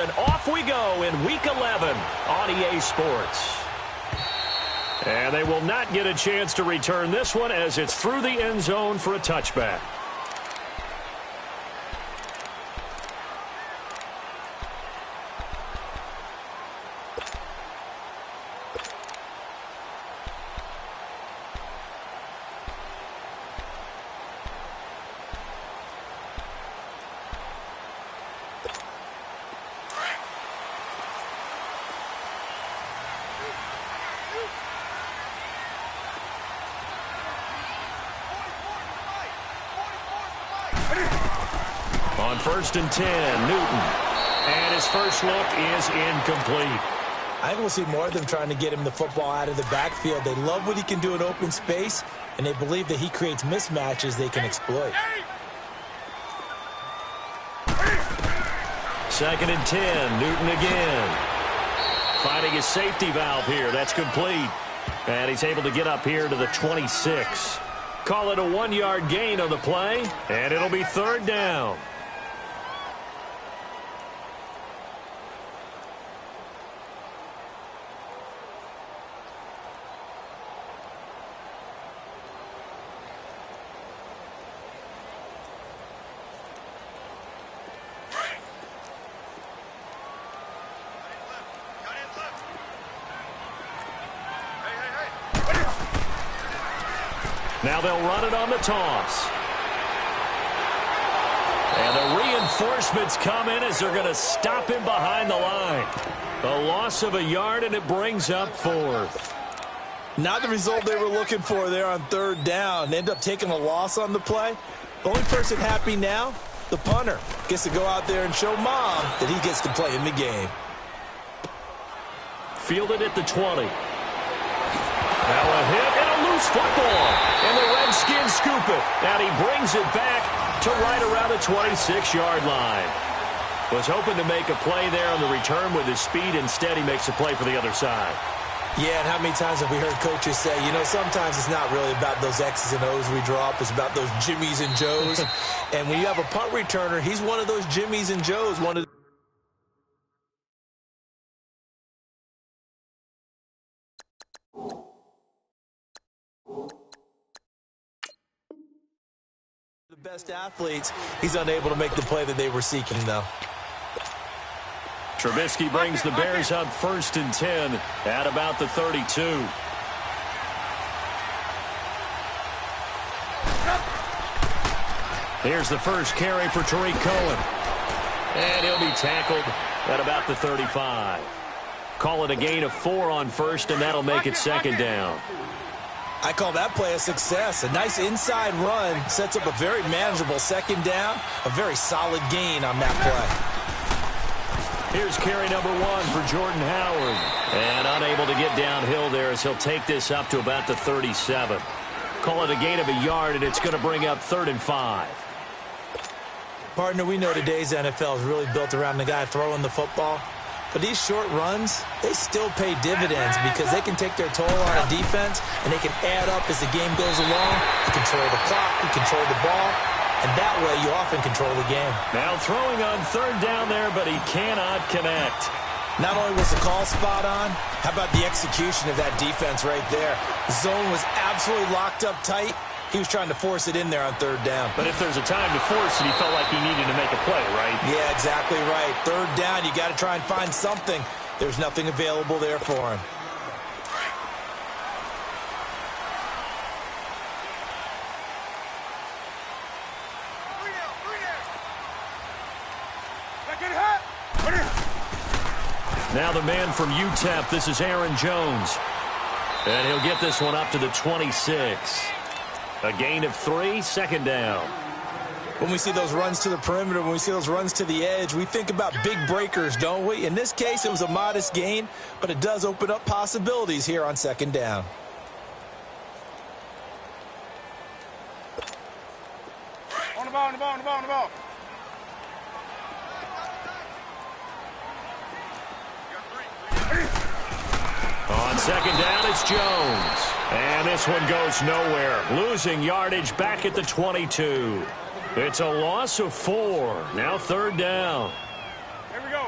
and off we go in Week 11 on EA Sports. And they will not get a chance to return this one as it's through the end zone for a touchback. On 1st and 10, Newton. And his first look is incomplete. I think we'll see more of them trying to get him the football out of the backfield. They love what he can do in open space, and they believe that he creates mismatches they can exploit. 2nd and 10, Newton again. Finding his safety valve here. That's complete. And he's able to get up here to the 26. Call it a 1-yard gain on the play, and it'll be 3rd down. Now they'll run it on the toss. And the reinforcements come in as they're going to stop him behind the line. A loss of a yard, and it brings up 4th. Not the result they were looking for there on 3rd down. They end up taking a loss on the play. The only person happy now, the punter, gets to go out there and show Mom that he gets to play in the game. Fielded at the 20. Now a hit and a loose football. And the Redskins scoop it. And he brings it back to right around the 26-yard line. Was hoping to make a play there on the return with his speed. Instead, he makes a play for the other side. Yeah, and how many times have we heard coaches say, you know, sometimes it's not really about those X's and O's we draw up. It's about those Jimmies and Joes. And when you have a punt returner, he's one of those Jimmies and Joes. One of the best athletes. He's unable to make the play that they were seeking, though. Trubisky brings the Bears up 1st and 10 at about the 32. Here's the first carry for Tariq Cohen. And he'll be tackled at about the 35. Call it a gain of 4 on 1st, and that'll make it 2nd down. I call that play a success. A nice inside run sets up a very manageable 2nd down. A very solid gain on that play. Here's carry number 1 for Jordan Howard. And unable to get downhill there as he'll take this up to about the 37. Call it a gain of a yard, and it's going to bring up 3rd and 5. Partner, we know today's NFL is really built around the guy throwing the football. But these short runs, they still pay dividends because they can take their toll on a defense, and they can add up as the game goes along. You control the clock, you control the ball, and that way you often control the game. Now throwing on 3rd down there, but he cannot connect. Not only was the call spot on, how about the execution of that defense right there? The zone was absolutely locked up tight. He was trying to force it in there on 3rd down. But if there's a time to force it, he felt like he needed to make a play, right? Yeah, exactly right. 3rd down, you got to try and find something. There's nothing available there for him. Now the man from UTEP, this is Aaron Jones. And he'll get this one up to the 26. A gain of 3, 2nd down. When we see those runs to the perimeter, when we see those runs to the edge, we think about big breakers, don't we? In this case, it was a modest gain, but it does open up possibilities here on 2nd down. On the ball, on the ball, on the ball, on the ball. On 2nd down, it's Jones. And this one goes nowhere. Losing yardage back at the 22. It's a loss of 4. Now 3rd down. Here we go.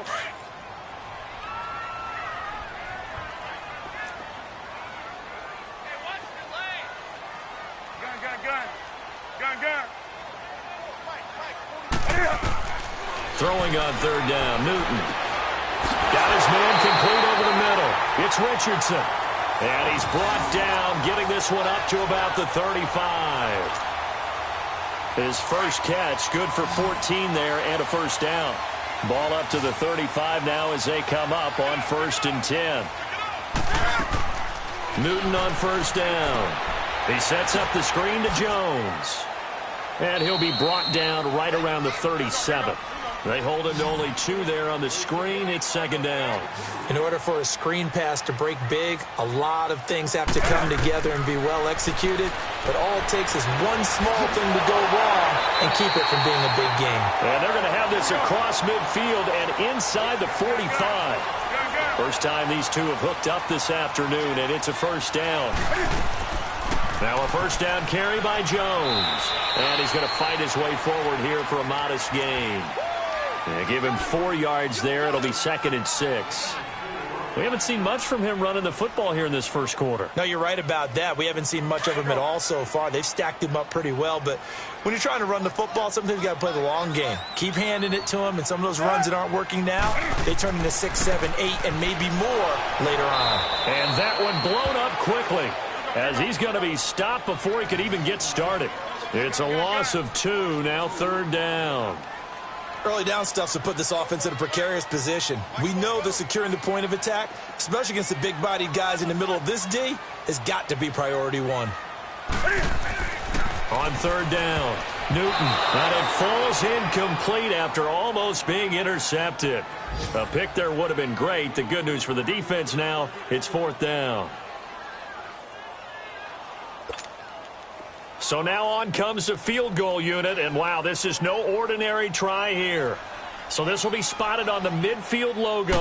Throwing on third down, Newton. Got his man complete over the middle. It's Richardson. And he's brought down, getting this one up to about the 35. His first catch, good for 14 there and a first down. Ball up to the 35 now as they come up on 1st and 10. Newton on first down. He sets up the screen to Jones. And he'll be brought down right around the 37. They hold him to only 2 there on the screen. It's 2nd down. In order for a screen pass to break big, a lot of things have to come together and be well executed. But all it takes is one small thing to go wrong and keep it from being a big game. And they're going to have this across midfield and inside the 45. First time these two have hooked up this afternoon, and it's a first down. Now a first down carry by Jones. And he's going to fight his way forward here for a modest gain. Give him 4 yards there. It'll be 2nd and 6. We haven't seen much from him running the football here in this first quarter. No, you're right about that. We haven't seen much of him at all so far. They've stacked him up pretty well. But when you're trying to run the football, sometimes you got to play the long game. Keep handing it to him, and some of those runs that aren't working now, they turn into 6, 7, 8, and maybe more later on. And that one blown up quickly as he's going to be stopped before he could even get started. It's a loss of 2, now 3rd down. Early down stuff to put this offense in a precarious position. We know that securing the point of attack, especially against the big-bodied guys in the middle of this D, has got to be priority 1. On 3rd down, Newton. And it falls incomplete after almost being intercepted. A pick there would have been great. The good news for the defense now, it's 4th down. So now on comes the field goal unit, and wow, this is no ordinary try here. So this will be spotted on the midfield logo.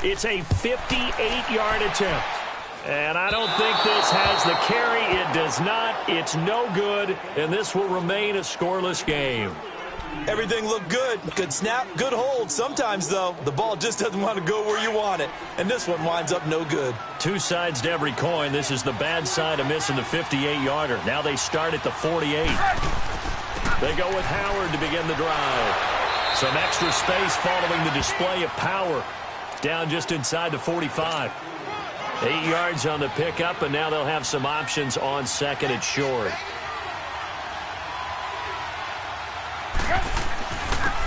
It's a 58-yard attempt. And I don't think this has the carry. It does not. It's no good, and this will remain a scoreless game. Everything looked good. Good snap, good hold. Sometimes, though, the ball just doesn't want to go where you want it. And this one winds up no good. 2 sides to every coin. This is the bad side of missing the 58-yarder. Now they start at the 48. They go with Howard to begin the drive. Some extra space following the display of power. Down just inside the 45. 8 yards on the pickup, and now they'll have some options on 2nd and short.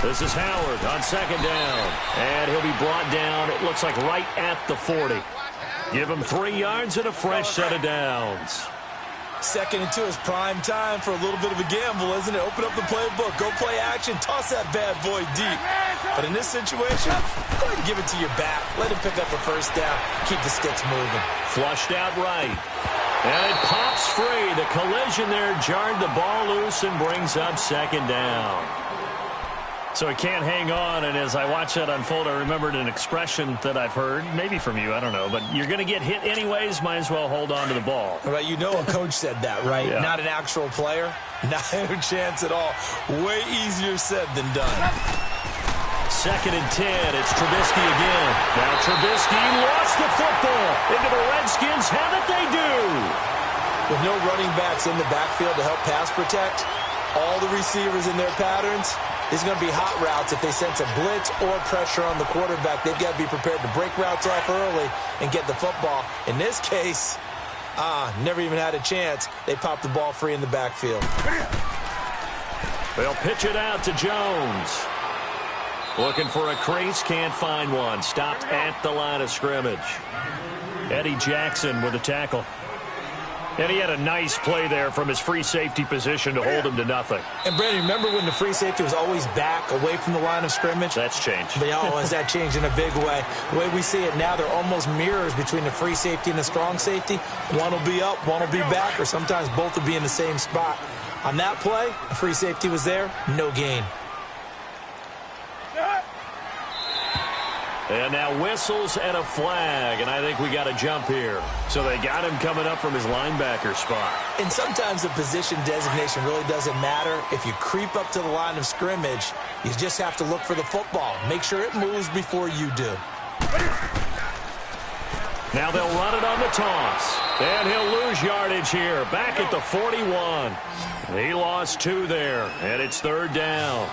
This is Howard on 2nd down. And he'll be brought down, it looks like right at the 40. Give him 3 yards and a fresh set of downs. 2nd and 2 is prime time for a little bit of a gamble, isn't it? Open up the playbook, go play action, toss that bad boy deep. But in this situation, go ahead and give it to your back. Let him pick up a first down. Keep the sticks moving. Flushed out right. And it pops free. The collision there jarred the ball loose and brings up 2nd down. So he can't hang on, and as I watch that unfold, I remembered an expression that I've heard, maybe from you, I don't know, but you're going to get hit anyways, might as well hold on to the ball. Right, you know a coach said that, right? Yeah. Not an actual player. Not a chance at all. Way easier said than done. 2nd and 10, it's Trubisky again. Now Trubisky lost the football. Into the Redskins, have it they do. With no running backs in the backfield to help pass protect, all the receivers in their patterns, it's going to be hot routes. If they sense a blitz or pressure on the quarterback, they've got to be prepared to break routes off early and get the football. In this case, never even had a chance. They popped the ball free in the backfield. They'll pitch it out to Jones. Looking for a crease, can't find one. Stopped at the line of scrimmage. Eddie Jackson with a tackle. And he had a nice play there from his free safety position to hold him to nothing. And, Brandon, remember when the free safety was always back away from the line of scrimmage? That's changed. But, has that changed in a big way? The way we see it now, they're almost mirrors between the free safety and the strong safety. One will be up, one will be back, or sometimes both will be in the same spot. On that play, the free safety was there, no gain. And now whistles and a flag, and I think we got a jump here. So they got him coming up from his linebacker spot. And sometimes the position designation really doesn't matter. If you creep up to the line of scrimmage, you just have to look for the football. Make sure it moves before you do. Now they'll run it on the toss. And he'll lose yardage here, back at the 41. He lost 2 there, and it's 3rd down.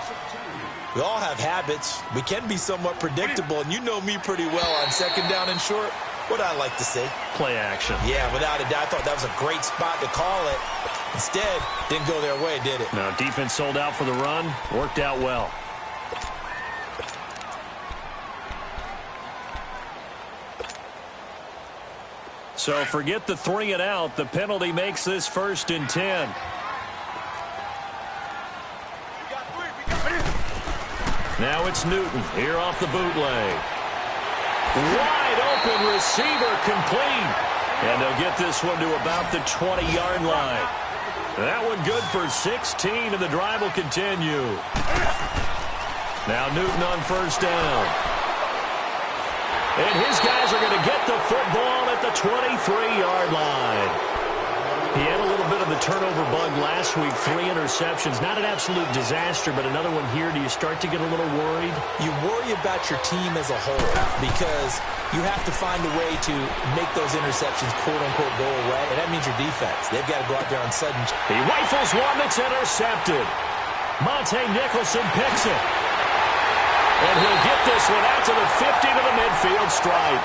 We all have habits. We can be somewhat predictable, and you know me pretty well on second down and short. What I like to say? Play action. Yeah, without a doubt. I thought that was a great spot to call it. Instead, didn't go their way, did it? No, defense sold out for the run. Worked out well. So forget the 3 and out. The penalty makes this 1st and 10. Now it's Newton here off the bootleg. Wide open receiver complete. And they'll get this one to about the 20-yard line. That one good for 16, and the drive will continue. Now Newton on 1st down. And his guys are going to get the football at the 23-yard line. He had a little bit of the turnover bug last week, 3 interceptions. Not an absolute disaster, but another one here. Do you start to get a little worried? You worry about your team as a whole because you have to find a way to make those interceptions, quote-unquote, go away, and that means your defense. They've got to go out there on sudden. He rifles one that's intercepted. Monte Nicholson picks it. And he'll get this one out to the 50 to the midfield stripe.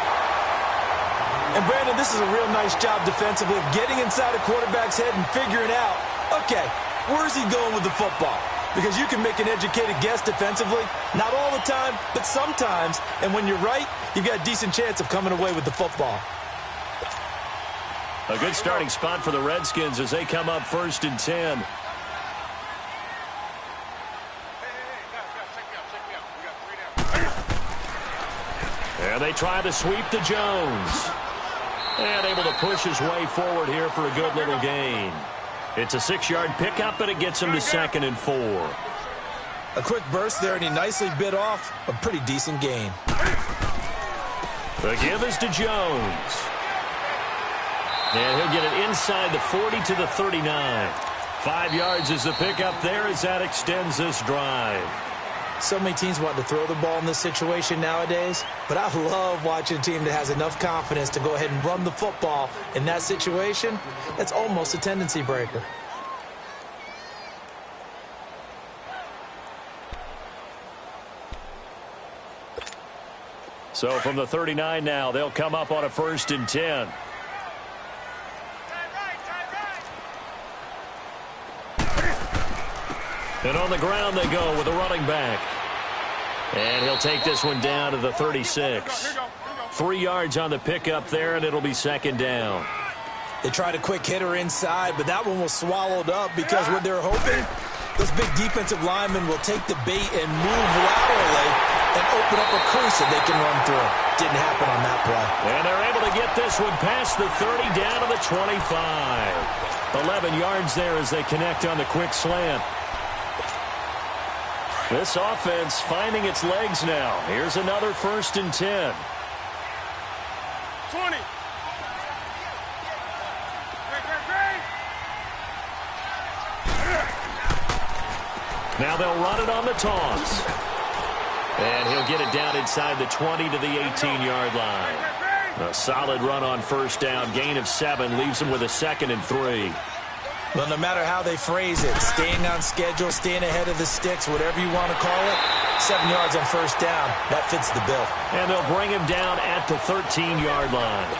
And, Brandon, this is a real nice job defensively of getting inside a quarterback's head and figuring out, okay, where's he going with the football? Because you can make an educated guess defensively. Not all the time, but sometimes. And when you're right, you've got a decent chance of coming away with the football. A good starting spot for the Redskins as they come up 1st and 10. And they try the sweep to Jones. And able to push his way forward here for a good little gain. It's a 6-yard pickup, but it gets him to 2nd and 4. A quick burst there, and he nicely bit off a pretty decent gain. The give is to Jones. And he'll get it inside the 40 to the 39. 5 yards is the pickup there as that extends this drive. So many teams want to throw the ball in this situation nowadays, but I love watching a team that has enough confidence to go ahead and run the football in that situation. That's almost a tendency breaker. So from the 39 now, they'll come up on a 1st and 10. And on the ground they go with a running back. And he'll take this one down to the 36. 3 yards on the pickup there, and it'll be 2nd down. They tried a quick hitter inside, but that one was swallowed up because what they're hoping, those big defensive linemen will take the bait and move laterally and open up a crease that they can run through. Didn't happen on that play. And they're able to get this one past the 30 down to the 25. 11 yards there as they connect on the quick slant. This offense finding its legs now. Here's another 1st and 10. 20. Now they'll run it on the toss. And he'll get it down inside the 20 to the 18-yard line. A solid run on 1st down. Gain of 7 leaves him with a 2nd and 3. Well, no matter how they phrase it, staying on schedule, staying ahead of the sticks, whatever you want to call it, 7 yards on 1st down, that fits the bill. And they'll bring him down at the 13-yard line.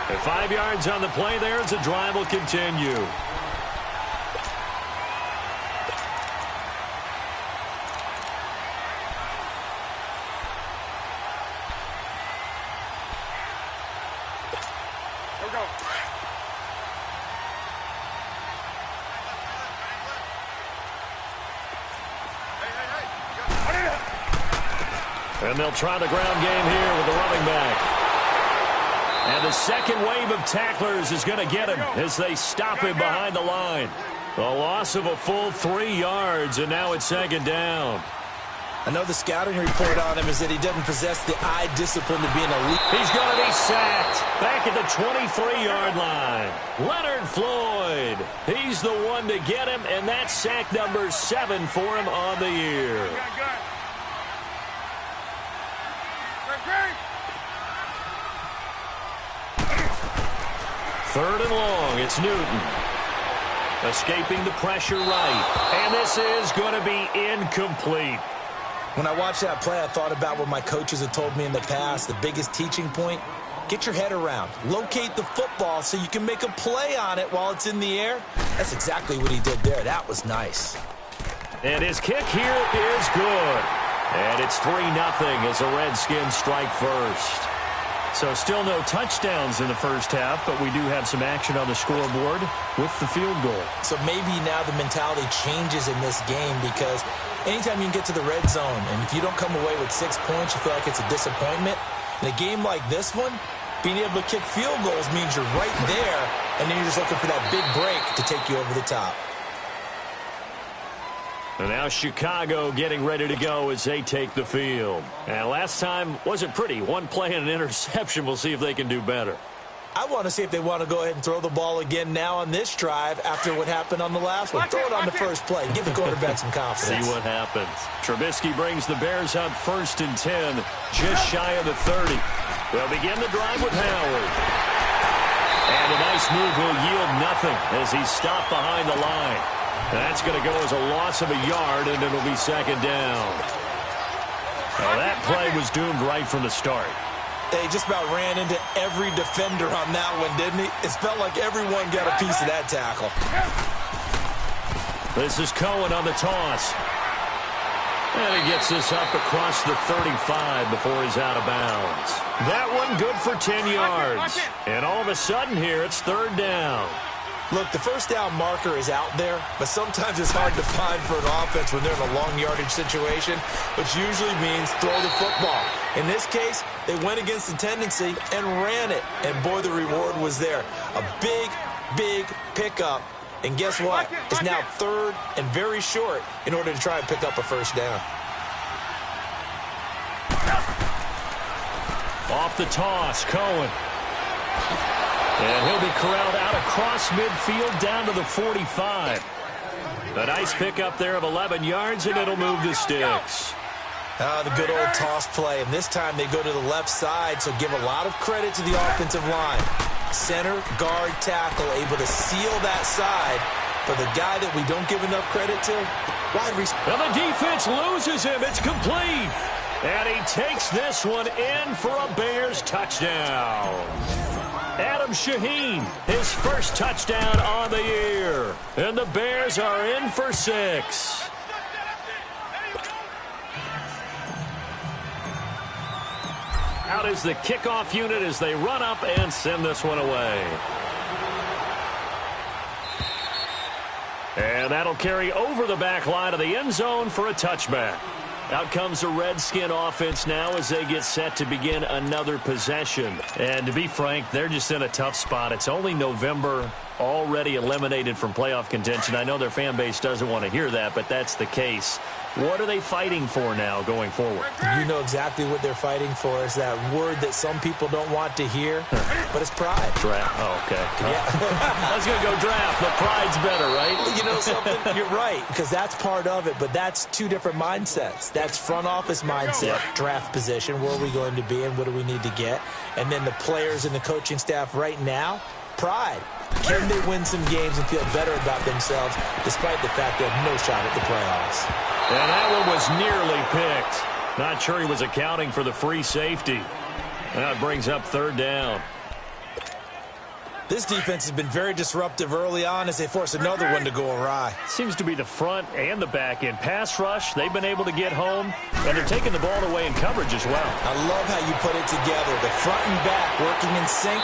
And 5 yards on the play there as the drive will continue. Here we go. And they'll try the ground game here with the running back. And the second wave of tacklers is going to get him as they stop him behind the line. A loss of a full 3 yards, and now it's 2nd down. I know the scouting report on him is that he doesn't possess the eye discipline to be an elite. He's going to be sacked back at the 23-yard line. Leonard Floyd, he's the one to get him, and that's sack number 7 for him on the year. Third and long, it's Newton. Escaping the pressure right. And this is going to be incomplete. When I watched that play, I thought about what my coaches have told me in the past. The biggest teaching point, get your head around. Locate the football so you can make a play on it while it's in the air. That's exactly what he did there. That was nice. And his kick here is good. And it's 3-0 as the Redskins strike first. So still no touchdowns in the first half, but we do have some action on the scoreboard with the field goal. So maybe now the mentality changes in this game because anytime you can get to the red zone, and if you don't come away with 6 points, you feel like it's a disappointment. In a game like this one, being able to kick field goals means you're right there, and then you're just looking for that big break to take you over the top. And now Chicago getting ready to go as they take the field. And last time wasn't pretty. One play and an interception. We'll see if they can do better. I want to see if they want to go ahead and throw the ball again now on this drive after what happened on the last one. Throw it on the first play. Give the quarterback some confidence. See what happens. Trubisky brings the Bears up 1st and 10, just shy of the 30. They'll begin the drive with Howard. And a nice move will yield nothing as he's stopped behind the line. That's going to go as a loss of a yard, and it'll be 2nd down. Well, that play was doomed right from the start. They just about ran into every defender on that one, didn't he? It felt like everyone got a piece of that tackle. This is Cohen on the toss. And he gets this up across the 35 before he's out of bounds. That one good for 10 yards. And all of a sudden here, it's 3rd down. Look, the first down marker is out there, but sometimes it's hard to find for an offense when they're in a long yardage situation, which usually means throw the football. In this case, they went against the tendency and ran it, and boy, the reward was there. A big, big pickup, and guess what? It's now 3rd and very short in order to try and pick up a first down. Off the toss, Cohen. And he'll be corralled out across midfield down to the 45. A nice pickup there of 11 yards, and it'll move the sticks. The good old toss play, and this time they go to the left side, so give a lot of credit to the offensive line. Center, guard, tackle, able to seal that side. But the guy that we don't give enough credit to, wide receiver. And the defense loses him. It's complete. And he takes this one in for a Bears touchdown. Adam Shaheen, his first touchdown on the year. And the Bears are in for 6. Out is the kickoff unit as they run up and send this one away. And that'll carry over the back line of the end zone for a touchback. Out comes the Redskin offense now as they get set to begin another possession. And to be frank, they're just in a tough spot. It's only November, already eliminated from playoff contention. I know their fan base doesn't want to hear that, but that's the case. What are they fighting for now going forward? You know exactly what they're fighting for. Is that word that some people don't want to hear, but it's pride. Draft. Oh, okay. Yeah. I was going to go draft, but pride's better, right? You know something? You're right, because that's part of it, but that's two different mindsets. That's front office mindset, draft position, where are we going to be and what do we need to get? And then the players and the coaching staff right now, pride. Can they win some games and feel better about themselves despite the fact they have no shot at the playoffs? And that one was nearly picked. Not sure he was accounting for the free safety. That brings up 3rd down. This defense has been very disruptive early on as they force another one to go awry. Seems to be the front and the back end. Pass rush, they've been able to get home, and they're taking the ball away in coverage as well. I love how you put it together. The front and back working in sync.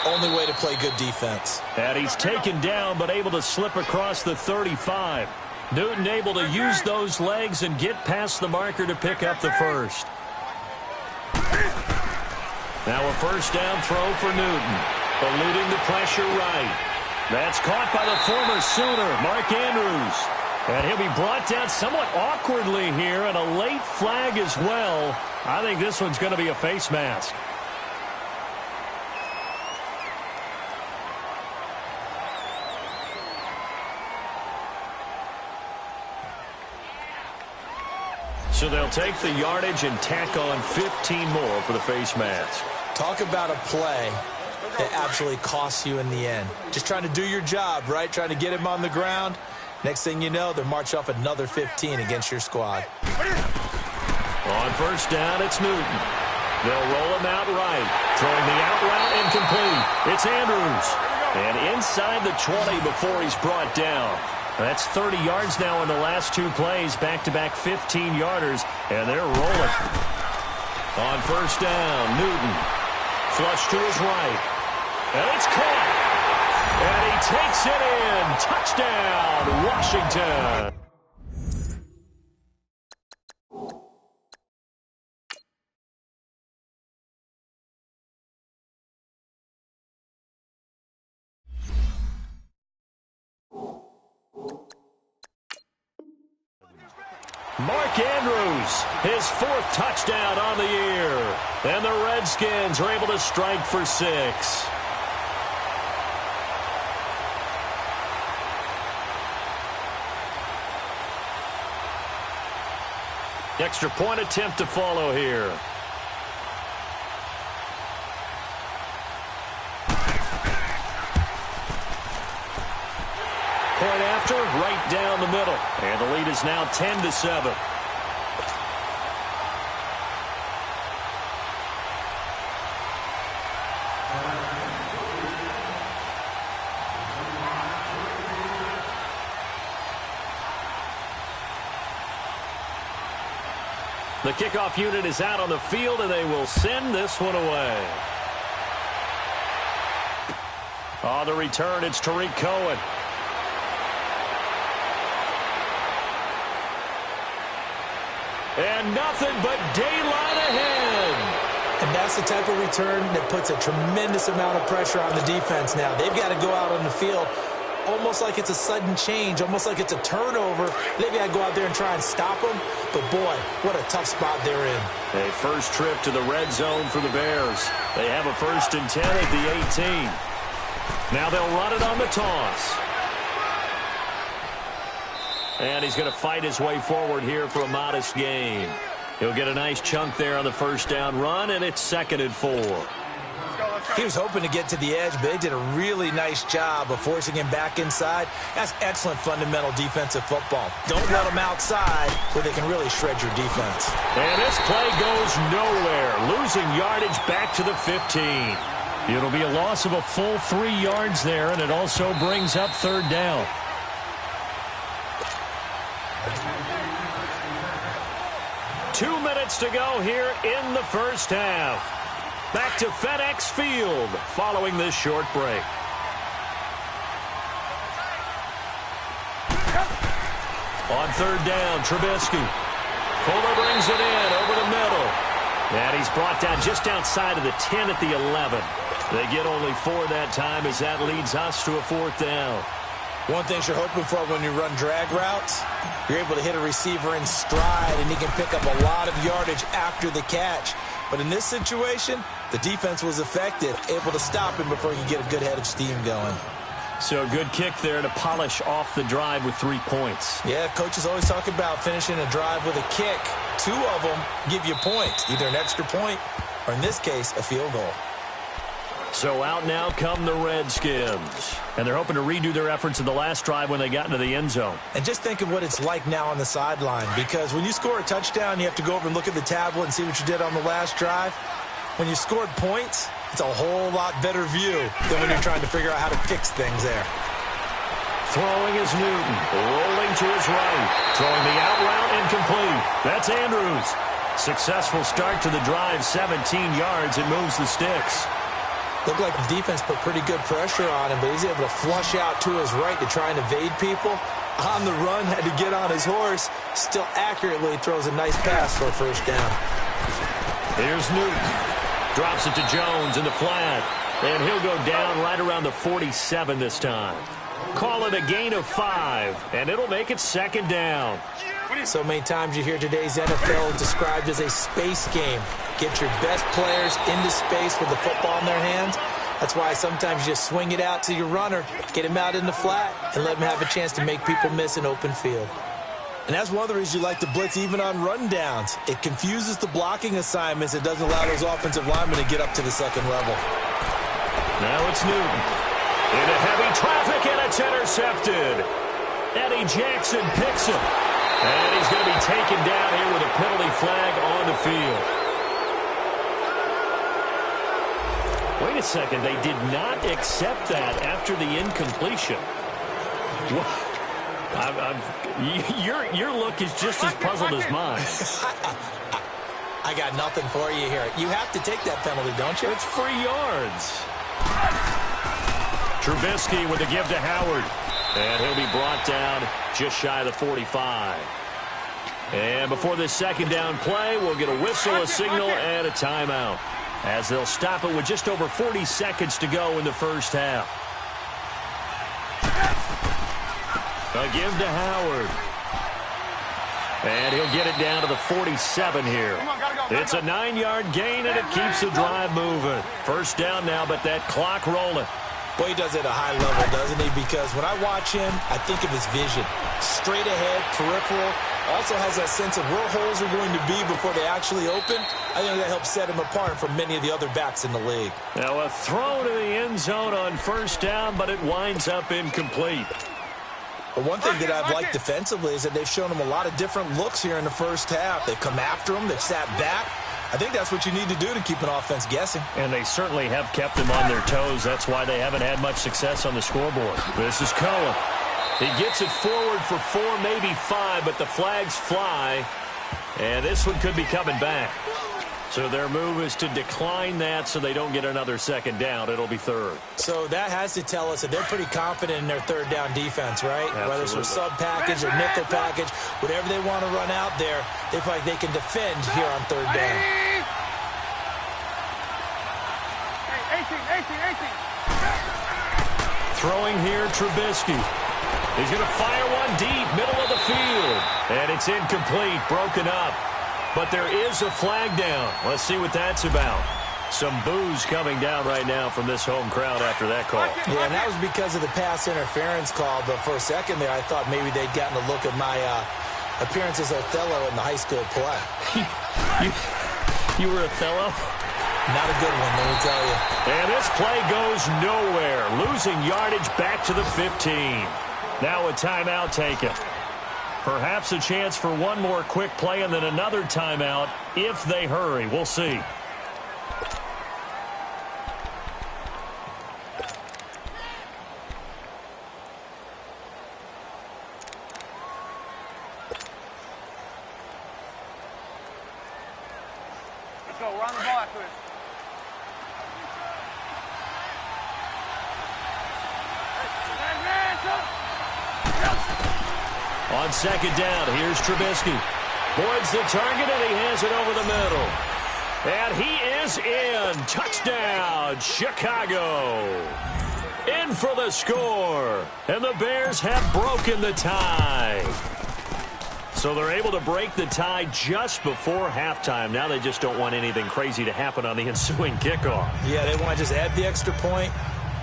Only way to play good defense. And he's taken down, but able to slip across the 35. Newton able to use those legs and get past the marker to pick up the first. Now a first down throw for Newton. Eluding the pressure right. That's caught by the former Sooner, Mark Andrews. And he'll be brought down somewhat awkwardly here, and a late flag as well. I think this one's going to be a face mask. So they'll take the yardage and tack on 15 more for the face mask. Talk about a play that absolutely costs you in the end. Just trying to do your job, right? Trying to get him on the ground. Next thing you know, they're march off another 15 against your squad. On first down, it's Newton. They'll roll him out right. Throwing the out route incomplete. It's Andrews. And inside the 20 before he's brought down. That's 30 yards now in the last two plays. Back-to-back 15-yarders. And they're rolling. On first down, Newton. Flush to his right. And it's caught. And he takes it in. Touchdown, Washington. Mark Andrews, his fourth touchdown on the year. And the Redskins are able to strike for 6. Extra point attempt to follow here. Point after, right down the middle. And the lead is now 10-7. The kickoff unit is out on the field, and they will send this one away. On the return, it's Tariq Cohen. And nothing but daylight ahead. And that's the type of return that puts a tremendous amount of pressure on the defense now. They've got to go out on the field almost like it's a sudden change, almost like it's a turnover. They've got to go out there and try and stop them. But, boy, what a tough spot they're in. A first trip to the red zone for the Bears. They have a 1st and 10 at the 18. Now they'll run it on the toss. And he's going to fight his way forward here for a modest gain. He'll get a nice chunk there on the first down run, and it's 2nd and 4. He was hoping to get to the edge, but they did a really nice job of forcing him back inside. That's excellent fundamental defensive football. Don't let them outside where they can really shred your defense. And this play goes nowhere, losing yardage back to the 15. It'll be a loss of a full 3 yards there, and it also brings up 3rd down. Two minutes to go here in the first half. Back to FedEx Field following this short break. On 3rd down, Trubisky. Fuller brings it in over the middle. And he's brought down just outside of the 10 at the 11. They get only 4 that time as that leads us to a 4th down. One thing you're hoping for when you run drag routes, you're able to hit a receiver in stride, and he can pick up a lot of yardage after the catch. But in this situation, the defense was effective, able to stop him before he could get a good head of steam going. So a good kick there to polish off the drive with 3 points. Yeah, coaches always talk about finishing a drive with a kick. 2 of them give you points, either an extra point or, in this case, a field goal. So out now come the Redskins. And they're hoping to redo their efforts in the last drive when they got into the end zone. And just think of what it's like now on the sideline, because when you score a touchdown, you have to go over and look at the tablet and see what you did on the last drive. When you scored points, it's a whole lot better view than when you're trying to figure out how to fix things there. Throwing is Newton, rolling to his right, throwing the out route incomplete. That's Andrews. Successful start to the drive, 17 yards, and moves the sticks. Looked like the defense put pretty good pressure on him, but he's able to flush out to his right to try and evade people. On the run, had to get on his horse. Still accurately throws a nice pass for a 1st down. Here's Newton. Drops it to Jones in the flat. And he'll go down right around the 47 this time. Call it a gain of 5, and it'll make it 2nd down. So many times you hear today's NFL described as a space game. Get your best players into space with the football in their hands. That's why sometimes you just swing it out to your runner, get him out in the flat, and let him have a chance to make people miss an open field. And that's one of the reasons you like to blitz even on rundowns. It confuses the blocking assignments. It doesn't allow those offensive linemen to get up to the 2nd level. Now it's Newton. Into heavy traffic, and it's intercepted. Eddie Jackson picks him. And he's going to be taken down here with a penalty flag on the field. Wait a second. They did not accept that after the incompletion. Your look is just as puzzled as mine. I got nothing for you here. You have to take that penalty, don't you? It's 3 yards. Trubisky with a give to Howard. And he'll be brought down just shy of the 45. And before this second down play, we'll get a whistle, a signal, and a timeout, as they'll stop it with just over 40 seconds to go in the first half. A give to Howard. And he'll get it down to the 47 here. It's a 9-yard gain, and it keeps the drive moving. First down now, but that clock rolling. Boy, he does it at a high level, doesn't he? Because when I watch him, I think of his vision. Straight ahead, peripheral. Also has that sense of where holes are going to be before they actually open. I think that helps set him apart from many of the other backs in the league. Now a throw to the end zone on first down, but it winds up incomplete. But one thing that I've liked defensively is that they've shown him a lot of different looks here in the first half. They've come after him. They've sat back. I think that's what you need to do to keep an offense guessing. And they certainly have kept them on their toes. That's why they haven't had much success on the scoreboard. This is Cohen. He gets it forward for 4, maybe 5, but the flags fly. And this one could be coming back. So their move is to decline that so they don't get another second down. It'll be third. So that has to tell us that they're pretty confident in their third down defense, right? Absolutely. Whether it's a sub package or nickel package, whatever they want to run out there, they feel like they can defend here on third down. 18. Throwing here, Trubisky. He's going to fire one deep, middle of the field. And it's incomplete, broken up. But there is a flag down. Let's see what that's about. Some boos coming down right now from this home crowd after that call. Yeah, and that was because of the pass interference call. But for a second there, I thought maybe they'd gotten a look at my appearance as Othello in the high school play. You were Othello? Not a good one, let me tell you. And this play goes nowhere. Losing yardage back to the 15. Now a timeout taken. Perhaps a chance for one more quick play and then another timeout if they hurry. We'll see. Let's go. Run the ball after this. On second down, here's Trubisky. Boyd's the target, and he has it over the middle. And he is in. Touchdown, Chicago. In for the score. And the Bears have broken the tie. So they're able to break the tie just before halftime. Now they just don't want anything crazy to happen on the ensuing kickoff. Yeah, they want to just add the extra point,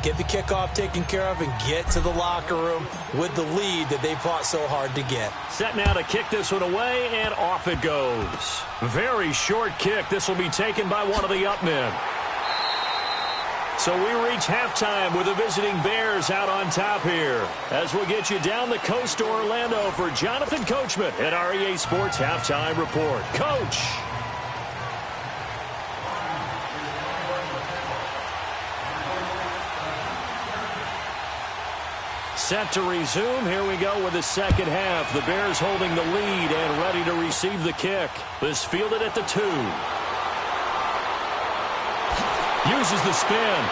get the kickoff taken care of, and get to the locker room with the lead that they fought so hard to get. Set now to kick this one away, and off it goes. Very short kick. This will be taken by one of the up men. So we reach halftime with the visiting Bears out on top here. As we'll get you down the coast to Orlando for Jonathan Coachman at REA Sports Halftime Report. Coach. Set to resume. Here we go with the second half. The Bears holding the lead and ready to receive the kick. This fielded at the 2. Uses the spin.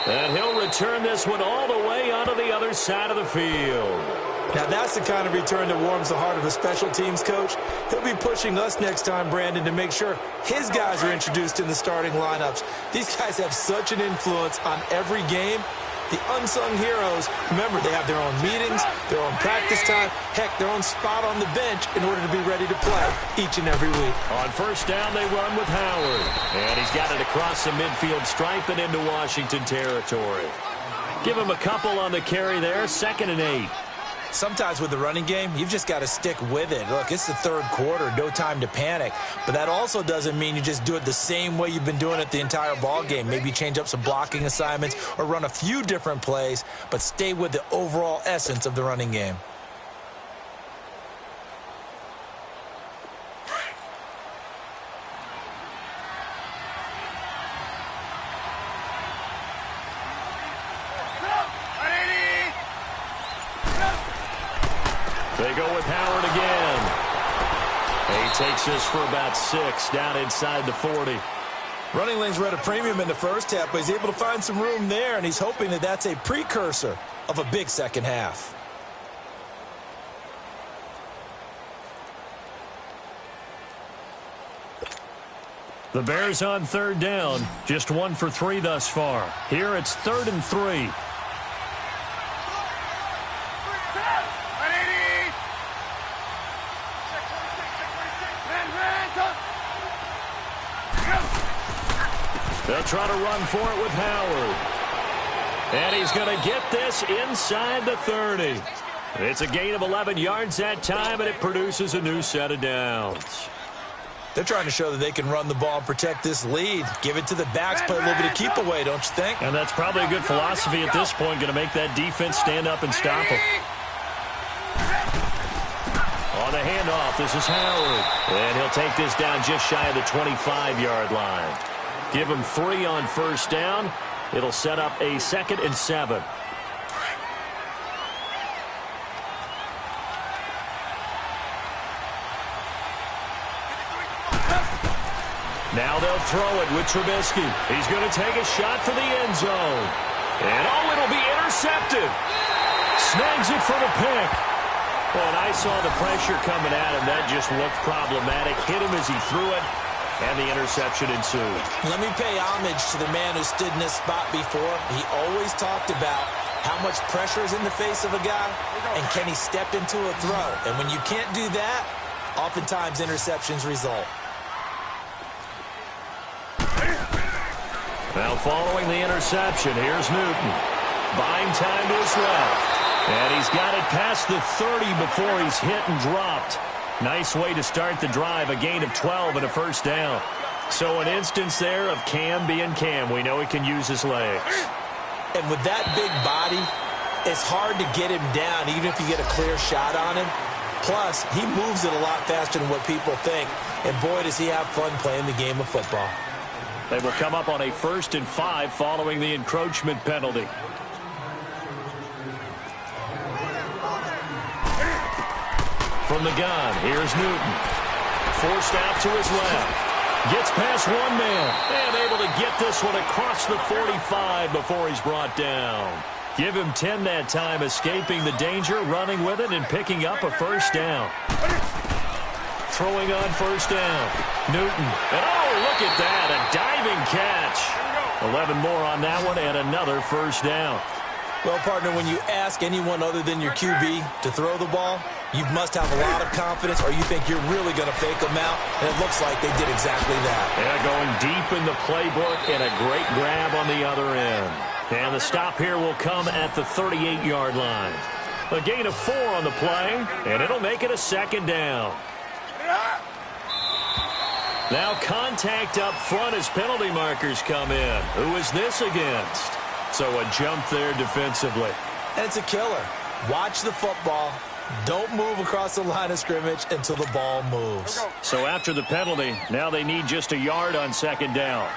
And he'll return this one all the way onto the other side of the field. Now that's the kind of return that warms the heart of a special teams coach. He'll be pushing us next time, Brandon, to make sure his guys are introduced in the starting lineups. These guys have such an influence on every game. The unsung heroes, remember, they have their own meetings, their own practice time, heck, their own spot on the bench in order to be ready to play each and every week. On first down, they run with Howard. And he's got it across the midfield stripe and into Washington territory. Give him a couple on the carry there, 2nd and 8. Sometimes with the running game, you've just got to stick with it. Look, it's the third quarter, no time to panic. But that also doesn't mean you just do it the same way you've been doing it the entire ball game. Maybe change up some blocking assignments or run a few different plays, but stay with the overall essence of the running game. They go with Howard again. He takes this for about 6 down inside the 40. Running lanes were at a premium in the first half, but he's able to find some room there, and he's hoping that that's a precursor of a big second half. The Bears on 3rd down, just 1 for 3 thus far. Here it's 3rd and 3. They'll try to run for it with Howard. And he's going to get this inside the 30. It's a gain of 11 yards that time, and it produces a new set of downs. They're trying to show that they can run the ball and protect this lead. Give it to the backs, play a little bit of keep away, don't you think? And that's probably a good philosophy at this point, going to make that defense stand up and stop them. On the handoff, this is Howard. And he'll take this down just shy of the 25-yard line. Give him 3 on 1st down. It'll set up a 2nd and 7. Now they'll throw it with Trubisky. He's going to take a shot for the end zone. And it'll be intercepted. Snags it for the pick. Well, and I saw the pressure coming at him. That just looked problematic. Hit him as he threw it. And the interception ensued. Let me pay homage to the man who stood in this spot before. He always talked about how much pressure is in the face of a guy, and can he step into a throw. And when you can't do that, oftentimes interceptions result. Now following the interception, here's Newton. Buying time to his left. And he's got it past the 30 before he's hit and dropped. Nice way to start the drive, a gain of 12 and a 1st down. So an instance there of Cam being Cam. We know he can use his legs. And with that big body, it's hard to get him down, even if you get a clear shot on him. Plus, he moves it a lot faster than what people think. And boy, does he have fun playing the game of football. They will come up on a 1st and 5 following the encroachment penalty. From the gun, here's Newton. Forced out to his left. Gets past one man. And able to get this one across the 45 before he's brought down. Give him 10 that time, escaping the danger, running with it, and picking up a 1st down. Throwing on 1st down. Newton. And look at that, a diving catch. 11 more on that one, and another 1st down. Well, partner, when you ask anyone other than your QB to throw the ball, you must have a lot of confidence, or you think you're really going to fake them out, and it looks like they did exactly that. Yeah, going deep in the playbook, and a great grab on the other end. And the stop here will come at the 38-yard line. A gain of 4 on the play, and it'll make it a 2nd down. Now contact up front as penalty markers come in. Who is this against? So a jump there defensively. And it's a killer. Watch the football. Don't move across the line of scrimmage until the ball moves. So after the penalty, now they need just a yard on 2nd down.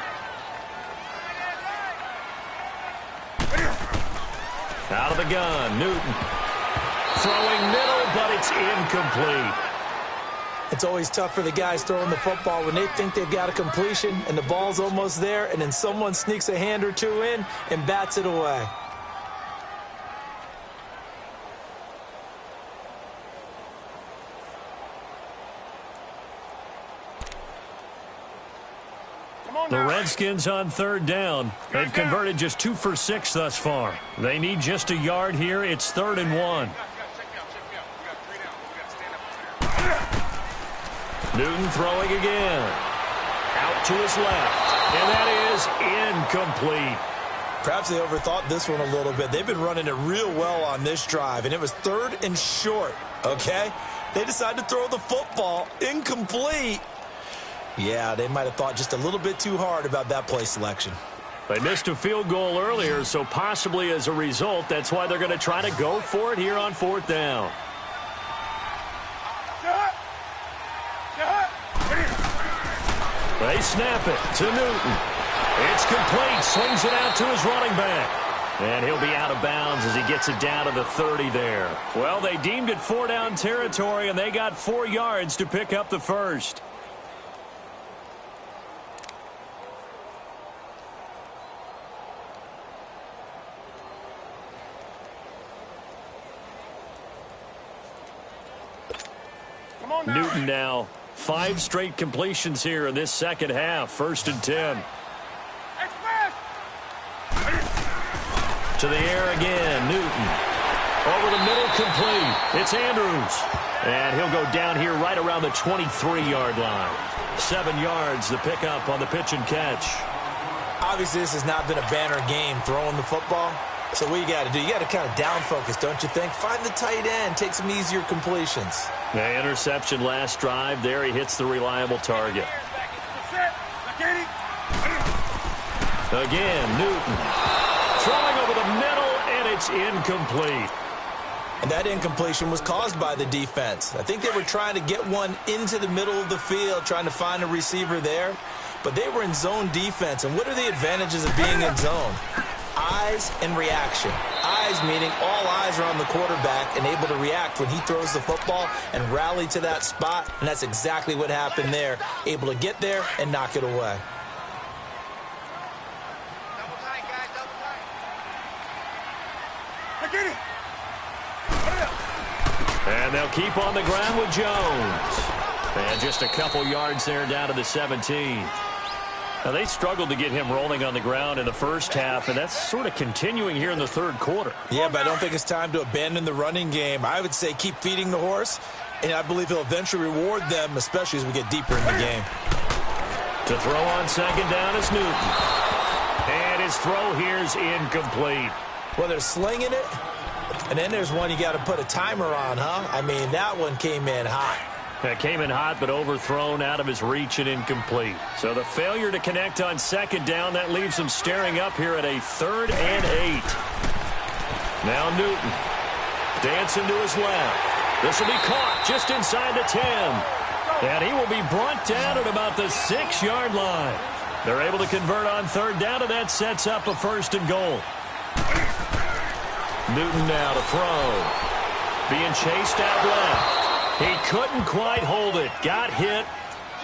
Out of the gun, Newton. Throwing middle, but it's incomplete. It's always tough for the guys throwing the football when they think they've got a completion and the ball's almost there, and then someone sneaks a hand or two in and bats it away. The Redskins on 3rd down. They've converted just 2 for 6 thus far. They need just a yard here. It's 3rd and 1. Newton throwing again. Out to his left. And that is incomplete. Perhaps they overthought this one a little bit. They've been running it real well on this drive, and it was 3rd and short, okay? They decided to throw the football incomplete. Yeah, they might have thought just a little bit too hard about that play selection. They missed a field goal earlier, so possibly as a result, that's why they're going to try to go for it here on 4th down. They snap it to Newton. It's complete. Swings it out to his running back. And he'll be out of bounds as he gets it down to the 30 there. Well, they deemed it 4-down territory, and they got 4 yards to pick up the first. Newton now 5 straight completions here in this second half. 1st and 10. To the air again, Newton. Over the middle, complete. It's Andrews. And he'll go down here right around the 23-yard line. 7 yards the pickup on the pitch and catch. Obviously, this has not been a banner game throwing the football. So what you got to do, you got to kind of down focus, don't you think? Find the tight end, take some easier completions. The interception last drive. There he hits the reliable target. Again, Newton. Throwing over the middle, and it's incomplete. And that incompletion was caused by the defense. I think they were trying to get one into the middle of the field, trying to find a receiver there. But they were in zone defense. And what are the advantages of being in zone? Eyes and reaction. Eyes meaning all eyes are on the quarterback and able to react when he throws the football and rally to that spot. And that's exactly what happened there. Able to get there and knock it away. And they'll keep on the ground with Jones. And just a couple yards there down to the 17. Now, they struggled to get him rolling on the ground in the first half, and that's sort of continuing here in the third quarter. Yeah, but I don't think it's time to abandon the running game. I would say keep feeding the horse, and I believe he'll eventually reward them, especially as we get deeper in the game. To throw on second down is Newton. And his throw here's incomplete. Well, they're slinging it, and then there's one you got to put a timer on, huh? I mean, that one came in hot. That came in hot, but overthrown out of his reach and incomplete. So the failure to connect on second down, that leaves him staring up here at a 3rd and 8. Now Newton dancing to his left. This will be caught just inside the 10. And he will be brought down at about the 6-yard line. They're able to convert on 3rd down, and that sets up a 1st and goal. Newton now to throw. Being chased out left. He couldn't quite hold it. Got hit.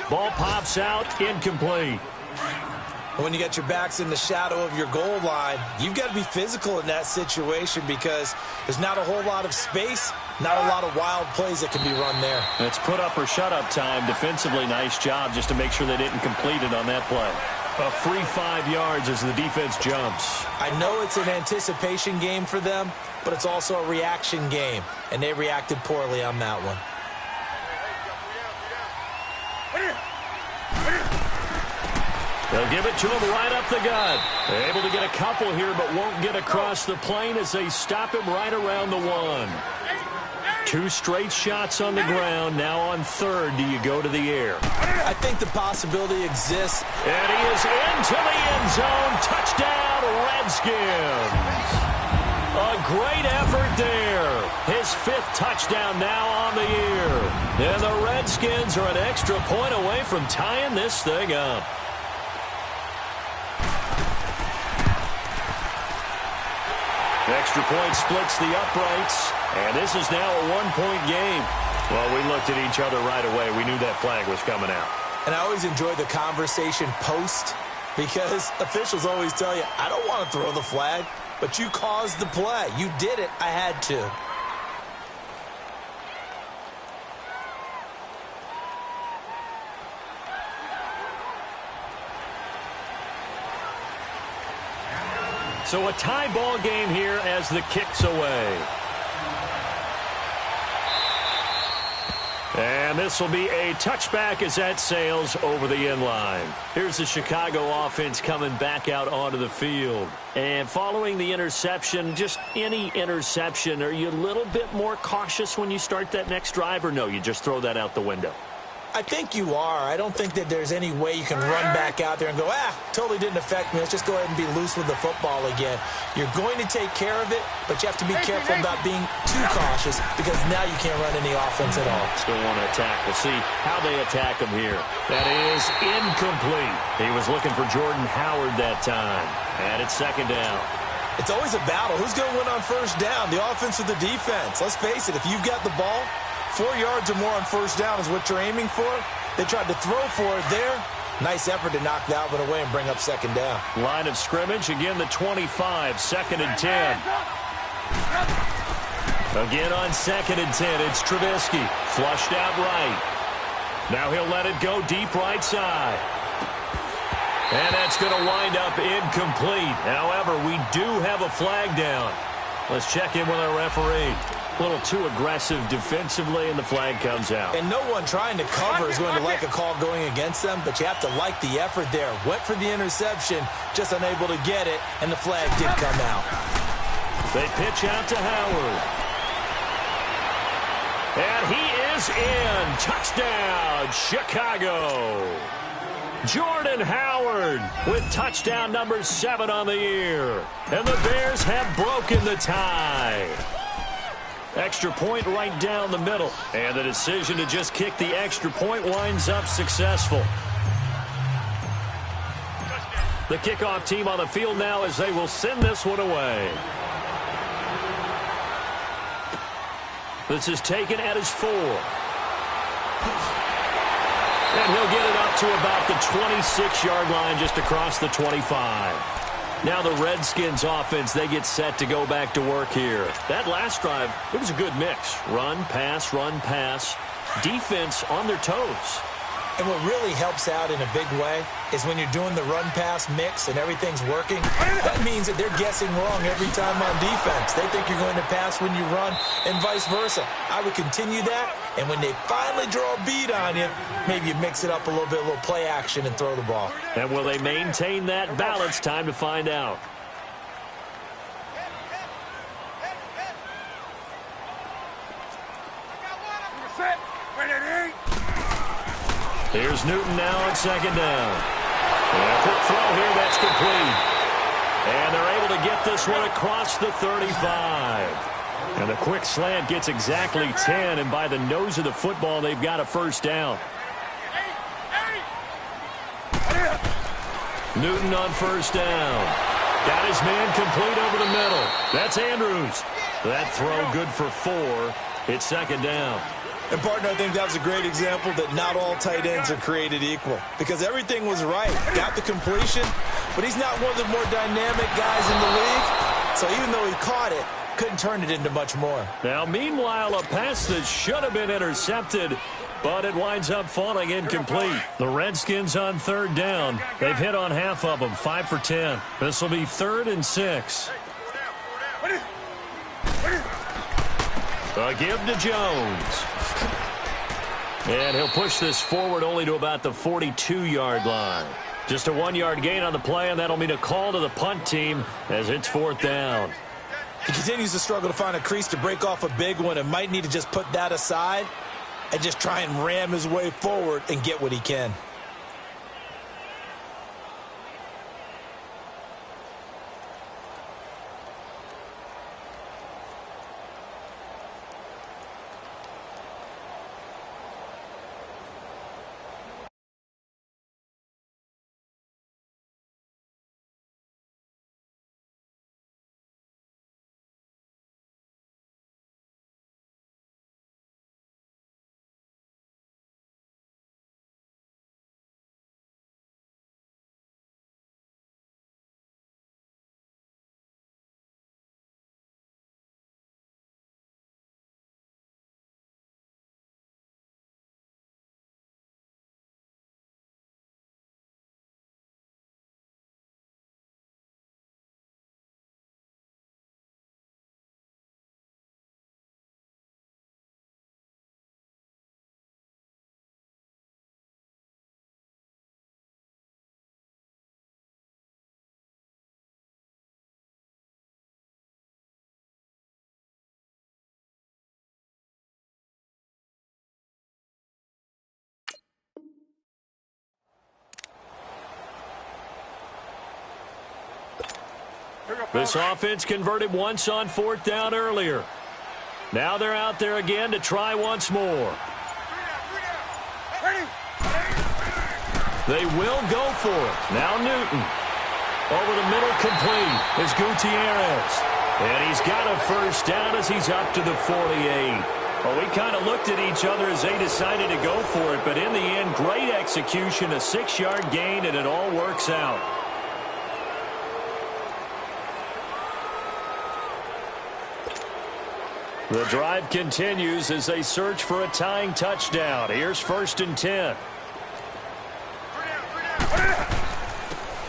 Ball pops out. Incomplete. When you got your backs in the shadow of your goal line, you've got to be physical in that situation because there's not a whole lot of space, not a lot of wild plays that can be run there. It's put up or shut up time. Defensively, nice job just to make sure they didn't complete it on that play. A free 5 yards as the defense jumps. I know it's an anticipation game for them, but it's also a reaction game, and they reacted poorly on that one. They'll give it to him right up the gut. They're able to get a couple here, but won't get across the plane as they stop him right around the 1. 2 straight shots on the ground. Now on 3rd, do you go to the air? I think the possibility exists. And he is into the end zone. Touchdown, Redskins. A great effort there. His 5th touchdown now on the year. And the Redskins are an extra point away from tying this thing up. Extra point splits the uprights, and this is now a 1-point game. Well, we looked at each other right away. We knew that flag was coming out. And I always enjoy the conversation post because officials always tell you, I don't want to throw the flag, but you caused the play. You did it. I had to. So a tie ball game here as the kick's away. And this will be a touchback as that sails over the end line. Here's the Chicago offense coming back out onto the field. And following the interception, just any interception, are you a little bit more cautious when you start that next drive, or no, you just throw that out the window? I think you are. I don't think that there's any way you can run back out there and go, totally didn't affect me. Let's just go ahead and be loose with the football again. You're going to take care of it, but you have to be careful about being too cautious because now you can't run any offense at all. Still want to attack. We'll see how they attack him here. That is incomplete. He was looking for Jordan Howard that time. And it's 2nd down. It's always a battle. Who's going to win on first down, the offense or the defense? Let's face it, if you've got the ball, 4 yards or more on first down is what you're aiming for. They tried to throw for it there. Nice effort to knock that one away and bring up second down. Line of scrimmage, again the 25, 2nd and 10. Again on 2nd and 10, it's Trubisky. Flushed out right. Now he'll let it go deep right side. And that's going to wind up incomplete. However, we do have a flag down. Let's check in with our referee. A little too aggressive defensively, and the flag comes out. And no one trying to cover is going to like a call going against them, but you have to like the effort there. Went for the interception, just unable to get it, and the flag did come out. They pitch out to Howard. And he is in. Touchdown, Chicago. Jordan Howard with touchdown number 7 on the year. And the Bears have broken the tie. Extra point right down the middle. And the decision to just kick the extra point winds up successful. The kickoff team on the field now as they will send this one away. This is taken at his 4. And he'll get it up to about the 26-yard line, just across the 25. Now the Redskins offense, they get set to go back to work here. That last drive, it was a good mix. Run, pass, defense on their toes. And what really helps out in a big way is when you're doing the run-pass mix and everything's working, that means that they're guessing wrong every time on defense. They think you're going to pass when you run and vice versa. I would continue that, and when they finally draw a beat on you, maybe you mix it up a little bit, a little play action, and throw the ball. And will they maintain that balance? Time to find out. Here's Newton now on 2nd down. And a quick throw here, that's complete. And they're able to get this one across the 35. And the quick slant gets exactly 10, and by the nose of the football, they've got a first down. Newton on first down. Got his man complete over the middle. That's Andrews. That throw good for 4. It's 2nd down. And, partner, I think that was a great example that not all tight ends are created equal. Because everything was right. Got the completion, but he's not one of the more dynamic guys in the league. So even though he caught it, couldn't turn it into much more. Now, meanwhile, a pass that should have been intercepted, but it winds up falling incomplete. The Redskins on 3rd down. They've hit on half of them, 5 for 10. This will be 3rd and 6. A give to Jones. And he'll push this forward only to about the 42-yard line. Just a 1-yard gain on the play, and that'll mean a call to the punt team as it's 4th down. He continues to struggle to find a crease to break off a big one and might need to just put that aside and just try and ram his way forward and get what he can. This offense converted once on 4th down earlier. Now they're out there again to try once more. They will go for it. Now Newton. Over the middle, complete is Gutierrez. And he's got a first down as he's up to the 48. Well, we kind of looked at each other as they decided to go for it, but in the end, great execution, a 6-yard gain, and it all works out. The drive continues as they search for a tying touchdown. Here's 1st and 10.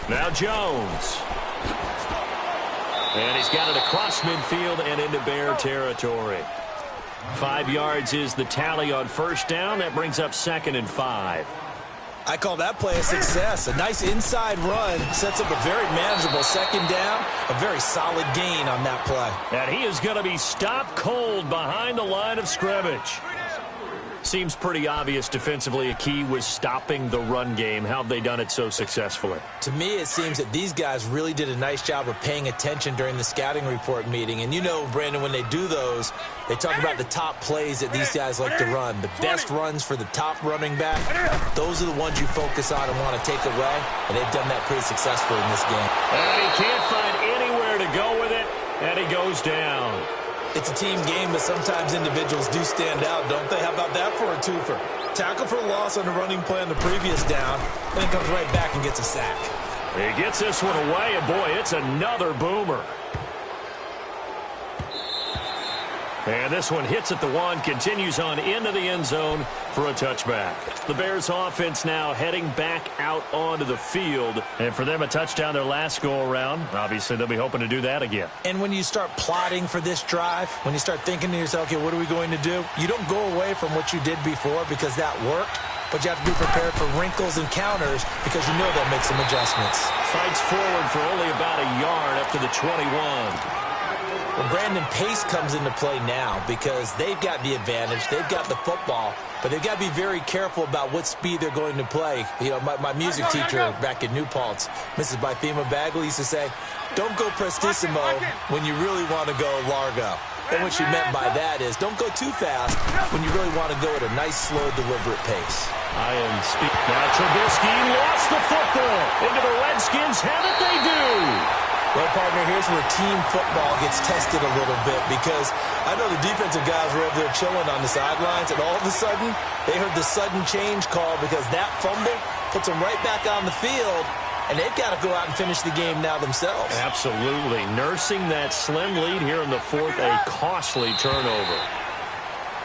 Now Jones. And he's got it across midfield and into Bear territory. 5 yards is the tally on first down. That brings up 2nd and 5. I call that play a success. A nice inside run sets up a very manageable 2nd down. A very solid gain on that play. And he is going to be stopped cold behind the line of scrimmage. Seems pretty obvious defensively a key was stopping the run game. How have they done it so successfully? To me, it seems that these guys really did a nice job of paying attention during the scouting report meeting. And you know, Brandon, when they do those, they talk about the top plays that these guys like to run. The best runs for the top running back, those are the ones you focus on and want to take away. And they've done that pretty successfully in this game. And he can't find anywhere to go with it, and he goes down. It's a team game, but sometimes individuals do stand out, don't they? How about that for a twofer? Tackle for loss on the running play on the previous down, and then comes right back and gets a sack. He gets this one away, and boy, it's another boomer. And this one hits at the 1, continues on into the end zone for a touchback. The Bears offense now heading back out onto the field. And for them, a touchdown their last go-around. Obviously, they'll be hoping to do that again. And when you start plotting for this drive, when you start thinking to yourself, okay, what are we going to do? You don't go away from what you did before because that worked. But you have to be prepared for wrinkles and counters because you know they'll make some adjustments. Fights forward for only about a yard up to the 21. Well, Brandon, pace comes into play now because they've got the advantage. They've got the football, but they've got to be very careful about what speed they're going to play. You know, my music teacher back in New Paltz, Mrs. Bythema Bagley, used to say, don't go prestissimo when you really want to go largo. And what she meant by that is don't go too fast when you really want to go at a nice, slow, deliberate pace. I am speaking. Now Trubisky lost the football into the Redskins. Have it they do. Well, partner, here's where team football gets tested a little bit because I know the defensive guys were over there chilling on the sidelines, and all of a sudden, they heard the sudden change call because that fumble puts them right back on the field, and they've got to go out and finish the game now themselves. Absolutely. Nursing that slim lead here in the 4th, a costly turnover.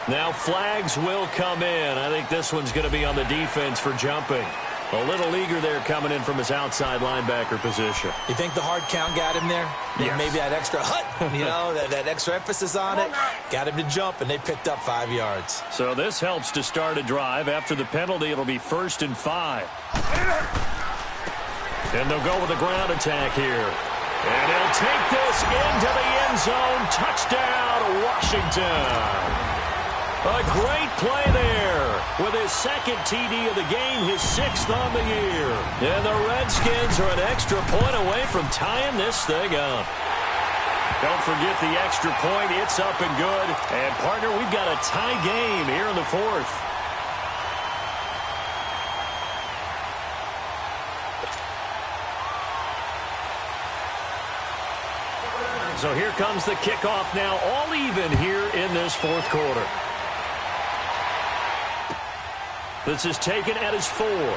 Now flags will come in. I think this one's going to be on the defense for jumping. A little eager there coming in from his outside linebacker position. You think the hard count got him there? Yes. Maybe that extra you know, that extra emphasis on it got him to jump, and they picked up 5 yards. So this helps to start a drive. After the penalty, it'll be 1st and 5. And they'll go with a ground attack here. And he'll take this into the end zone. Touchdown, Washington. A great play there with his 2nd TD of the game, his 6th on the year. And the Redskins are an extra point away from tying this thing up. Don't forget the extra point. It's up and good. And, partner, we've got a tie game here in the 4th. So here comes the kickoff now, all even here in this 4th quarter. This is taken at his 4. And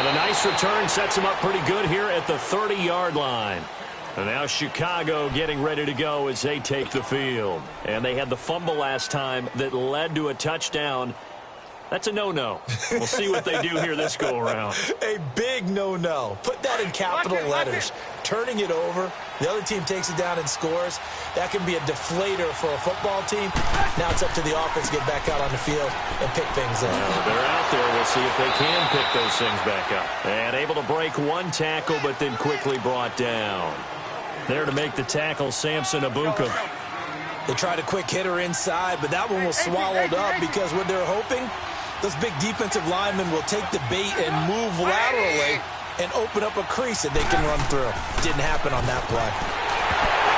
a nice return sets him up pretty good here at the 30-yard line. And now Chicago getting ready to go as they take the field. And they had the fumble last time that led to a touchdown. That's a no-no. We'll see what they do here this go-around. A big no-no. Put that in capital letters. Turning it over, the other team takes it down and scores. That can be a deflator for a football team. Now it's up to the offense to get back out on the field and pick things up. They're out there. We'll see if they can pick those things back up. And able to break one tackle, but then quickly brought down. There to make the tackle, Samson Abuka. They tried a quick hitter inside, but that one was swallowed up because what they're hoping, those big defensive linemen will take the bait and move laterally and open up a crease that they can run through. Didn't happen on that play.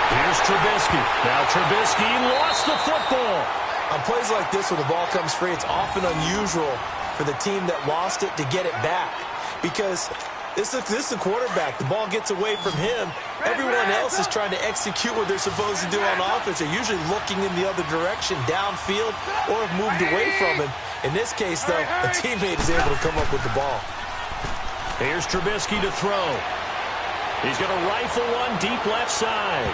Here's Trubisky. Now Trubisky lost the football. On plays like this, when the ball comes free, it's often unusual for the team that lost it to get it back because This is the quarterback. The ball gets away from him. Everyone else is trying to execute what they're supposed to do on offense. They're usually looking in the other direction, downfield, or have moved away from him. In this case, though, a teammate is able to come up with the ball. Here's Trubisky to throw. He's going to rifle one deep left side.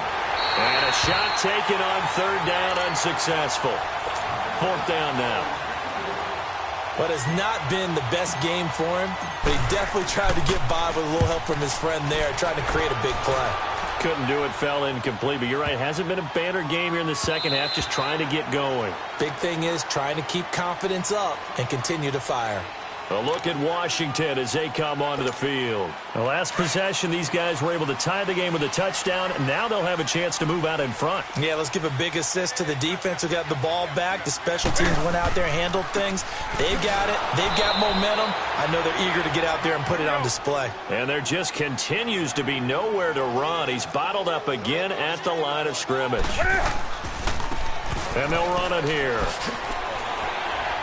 And a shot taken on third down, unsuccessful. Fourth down now. But it's not been the best game for him, but he definitely tried to get by with a little help from his friend there, trying to create a big play. Couldn't do it, fell incomplete, but you're right, hasn't been a banner game here in the second half, just trying to get going. Big thing is trying to keep confidence up and continue to fire. A look at Washington as they come onto the field. The last possession, these guys were able to tie the game with a touchdown, and now they'll have a chance to move out in front. Yeah, let's give a big assist to the defense who got the ball back. The special teams went out there, handled things. They've got it. They've got momentum. I know they're eager to get out there and put it on display. And there just continues to be nowhere to run. He's bottled up again at the line of scrimmage. And they'll run it here.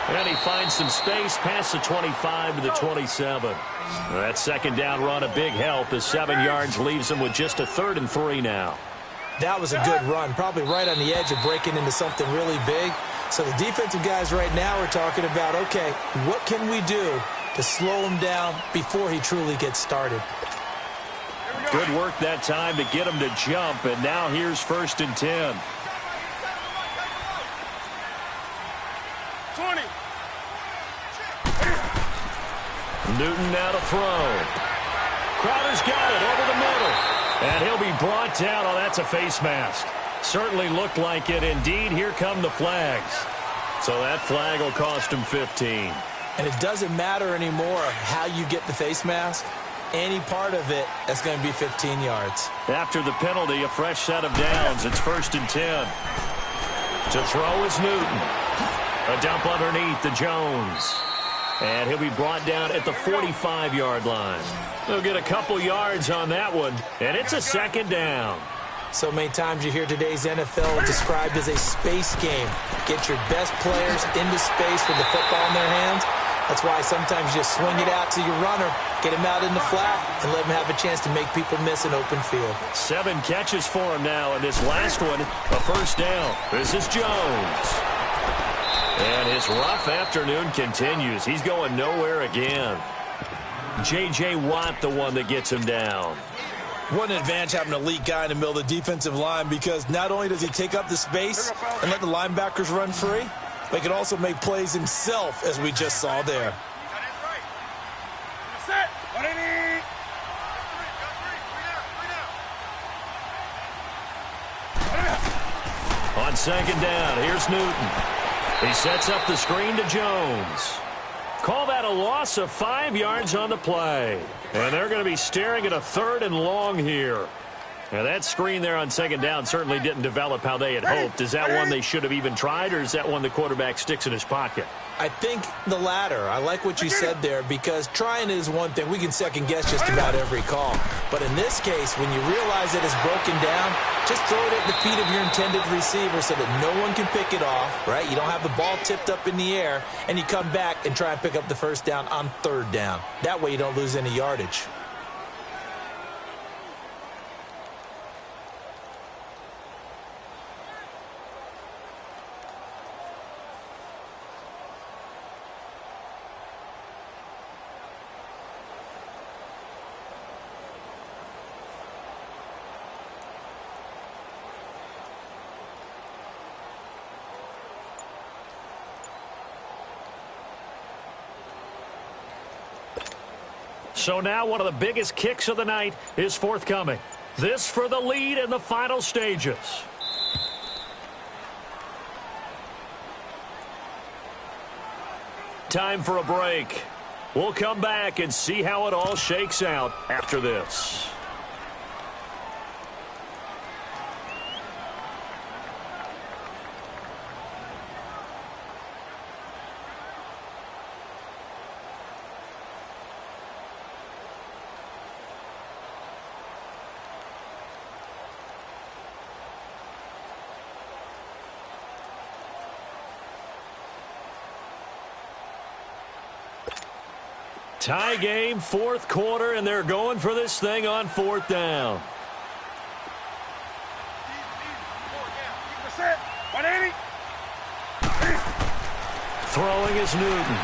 And he finds some space past the 25 to the 27. That second down run a big help as 7 yards leaves him with just a 3rd and 3 now. That was a good run, probably right on the edge of breaking into something really big. So the defensive guys right now are talking about, okay, what can we do to slow him down before he truly gets started? Good work that time to get him to jump, and now here's 1st and 10. 20. Newton now to throw. Crowder's got it over the middle. And he'll be brought down. Oh, that's a face mask. Certainly looked like it. Indeed, here come the flags. So that flag will cost him 15. And it doesn't matter anymore how you get the face mask. Any part of it, that's going to be 15 yards. After the penalty, a fresh set of downs. It's 1st and 10. To throw is Newton. A dump underneath to Jones. And he'll be brought down at the 45-yard line. He'll get a couple yards on that one, and it's a 2nd down. So many times you hear today's NFL described as a space game. Get your best players into space with the football in their hands. That's why sometimes you just swing it out to your runner, get him out in the flat, and let him have a chance to make people miss an open field. 7 catches for him now, and this last one, a 1st down. This is Jones. And his rough afternoon continues. He's going nowhere again. J.J. Watt, the one that gets him down. What an advantage having an elite guy in the middle of the defensive line, because not only does he take up the space and let the linebackers run free, but he can also make plays himself, as we just saw there. On 2nd down, here's Newton. He sets up the screen to Jones. Call that a loss of 5 yards on the play. And they're going to be staring at a 3rd and long here. Now, that screen there on 2nd down certainly didn't develop how they had hoped. Is that one they should have even tried, or is that one the quarterback sticks in his pocket? I think the latter. I like what you said there, because trying is one thing. We can second-guess just about every call. But in this case, when you realize that it's broken down, just throw it at the feet of your intended receiver so that no one can pick it off, right? You don't have the ball tipped up in the air, and you come back and try and pick up the 1st down on 3rd down. That way you don't lose any yardage. So now one of the biggest kicks of the night is forthcoming. This for the lead in the final stages. Time for a break. We'll come back and see how it all shakes out after this. Tie game, fourth quarter, and they're going for this thing on fourth down. 180. Throwing is Newton.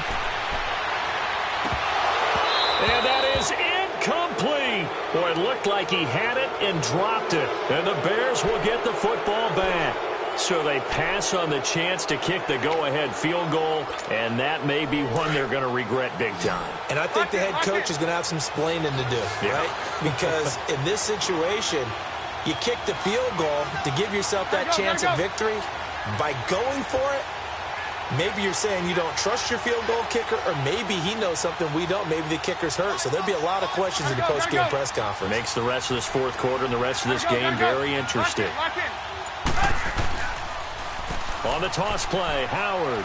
And that is incomplete. Boy, it looked like he had it and dropped it. And the Bears will get the football back. So they pass on the chance to kick the go-ahead field goal, and that may be one they're going to regret big time. And I think the head coach is going to have some splaining to do, right? Because in this situation, you kick the field goal to give yourself that chance at victory. By going for it, maybe you're saying you don't trust your field goal kicker, or maybe he knows something we don't. Maybe the kicker's hurt. So there'll be a lot of questions in the post-game press conference. Makes the rest of this fourth quarter and the rest of this game very interesting. On the toss play, Howard.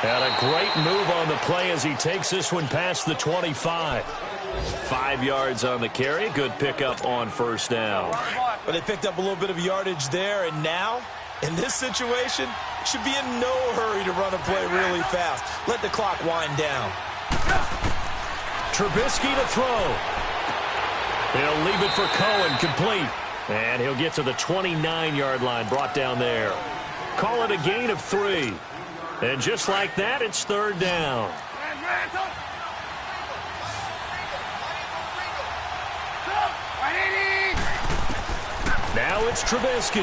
And a great move on the play as he takes this one past the 25. 5 yards on the carry. Good pickup on first down. But they picked up a little bit of yardage there, and now, in this situation, should be in no hurry to run a play really fast. Let the clock wind down. Trubisky to throw. He'll leave it for Cohen, complete. And he'll get to the 29-yard line, brought down there. Call it a gain of 3. And just like that, it's third down. Now it's Trubisky.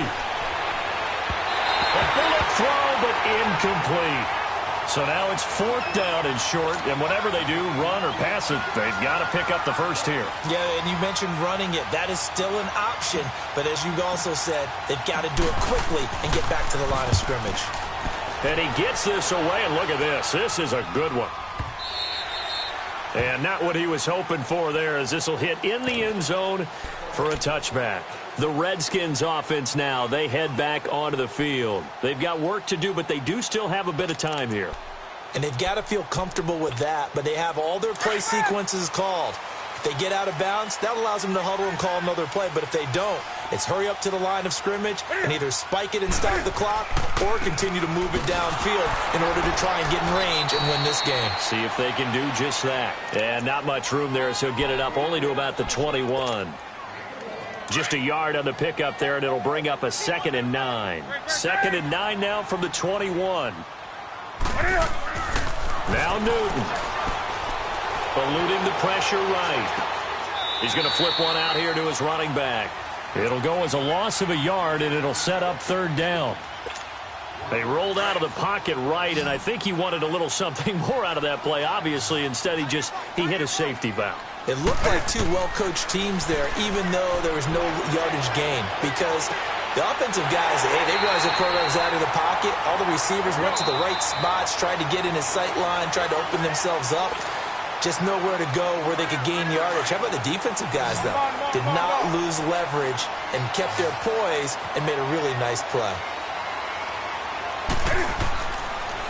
A bullet throw, but incomplete. So now it's fourth down and short, and whatever they do, run or pass it, they've got to pick up the first here. Yeah, and you mentioned running it. That is still an option, but as you also said, they've got to do it quickly and get back to the line of scrimmage. And he gets this away, and look at this. This is a good one. And not what he was hoping for there, as this will hit in the end zone for a touchback. The Redskins offense now, they head back onto the field. They've got work to do, but they do still have a bit of time here. And they've got to feel comfortable with that, but they have all their play sequences called. If they get out of bounds, that allows them to huddle and call another play, but if they don't, it's hurry up to the line of scrimmage and either spike it and stop the clock or continue to move it downfield in order to try and get in range and win this game. See if they can do just that. And not much room there, so he'll get it up only to about the 21. Just a yard on the pickup there, and it'll bring up a 2nd and 9. 2nd and 9 now from the 21. Now Newton. Eluding the pressure right. He's going to flip one out here to his running back. It'll go as a loss of a yard, and it'll set up third down. They rolled out of the pocket right, and I think he wanted a little something more out of that play. Obviously, instead he hit a safety valve. It looked like two well-coached teams there, even though there was no yardage gain, because the offensive guys, they realized their programs out of the pocket. All the receivers went to the right spots, tried to get in his sight line, tried to open themselves up. Just nowhere to go where they could gain yardage. How about the defensive guys, though? Did not lose leverage and kept their poise and made a really nice play.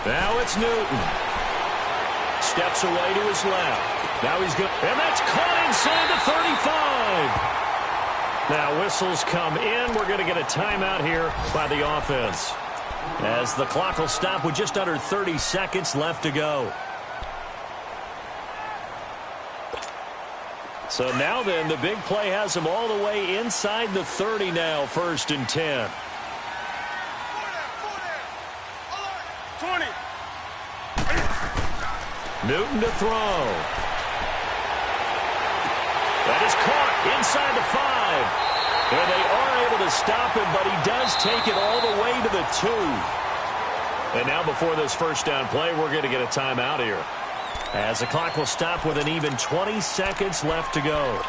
Now it's Newton. Steps away to his left. Now he's good. And that's caught inside the 35. Now whistles come in. We're going to get a timeout here by the offense, as the clock will stop with just under 30 seconds left to go. So now then, the big play has him all the way inside the 30 now, 1st and 10. 20. Newton to throw. That is caught inside the 5. And they are able to stop him, but he does take it all the way to the 2. And now before this first down play, we're going to get a timeout here, as the clock will stop with an even 20 seconds left to go.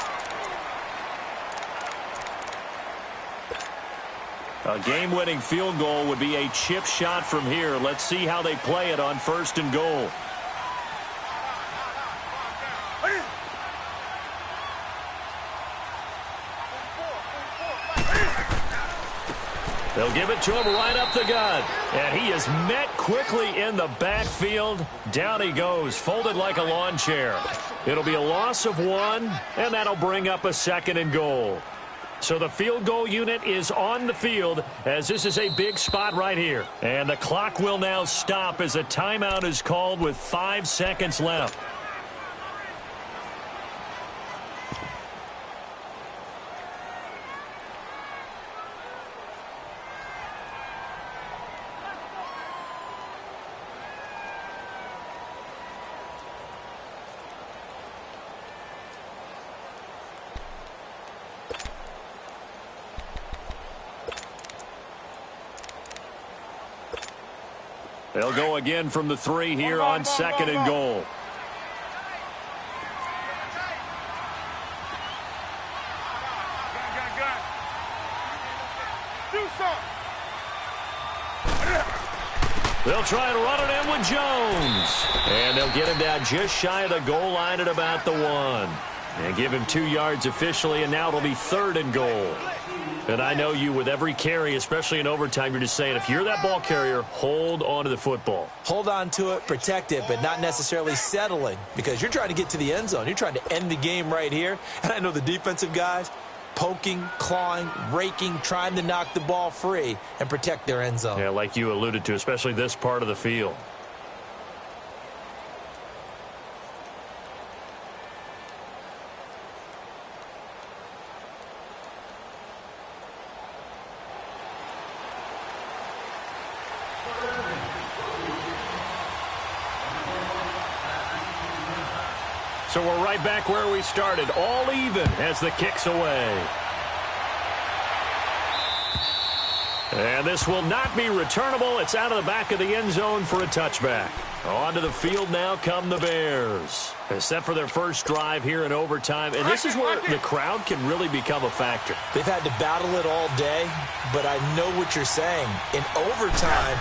A game-winning field goal would be a chip shot from here. Let's see how they play it on 1st and goal. They'll give it to him right up the gut. And he is met quickly in the backfield. Down he goes, folded like a lawn chair. It'll be a loss of 1, and that'll bring up a 2nd and goal. So the field goal unit is on the field, as this is a big spot right here. And the clock will now stop as a timeout is called with 5 seconds left. They'll go again from the 3 here on 2nd and goal. They'll try and run it in with Jones. And they'll get him down just shy of the goal line at about the 1. And give him 2 yards officially, and now it'll be 3rd and goal. And I know you, with every carry, especially in overtime, you're just saying, if you're that ball carrier, hold on to the football. Hold on to it, protect it, but not necessarily settling, because you're trying to get to the end zone. You're trying to end the game right here. And I know the defensive guys, poking, clawing, raking, trying to knock the ball free and protect their end zone. Yeah, like you alluded to, especially this part of the field. So we're right back where we started, all even as the kick's away. And this will not be returnable. It's out of the back of the end zone for a touchback. Onto the field now come the Bears. They're set for their first drive here in overtime. And this is where the crowd can really become a factor. They've had to battle it all day, but I know what you're saying. In overtime,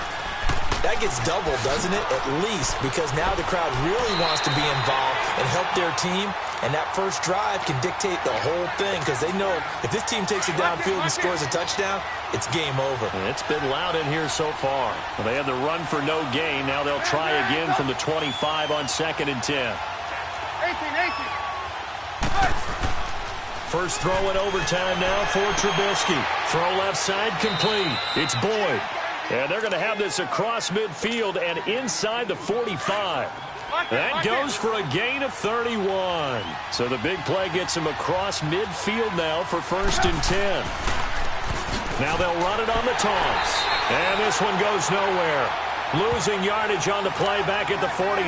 that gets doubled, doesn't it? At least, because now the crowd really wants to be involved and help their team. And that first drive can dictate the whole thing, because they know if this team takes it downfield and scores a touchdown, it's game over. And it's been loud in here so far. Well, they had the run for no gain. Now they'll try again from the 25 on 2nd and 10. 18. First throw in overtime now for Trubisky. Throw left side complete. It's Boyd. And they're going to have this across midfield and inside the 45. That goes for a gain of 31. So the big play gets him across midfield now for 1st and 10. Now they'll run it on the toss. And this one goes nowhere. Losing yardage on the play back at the 46.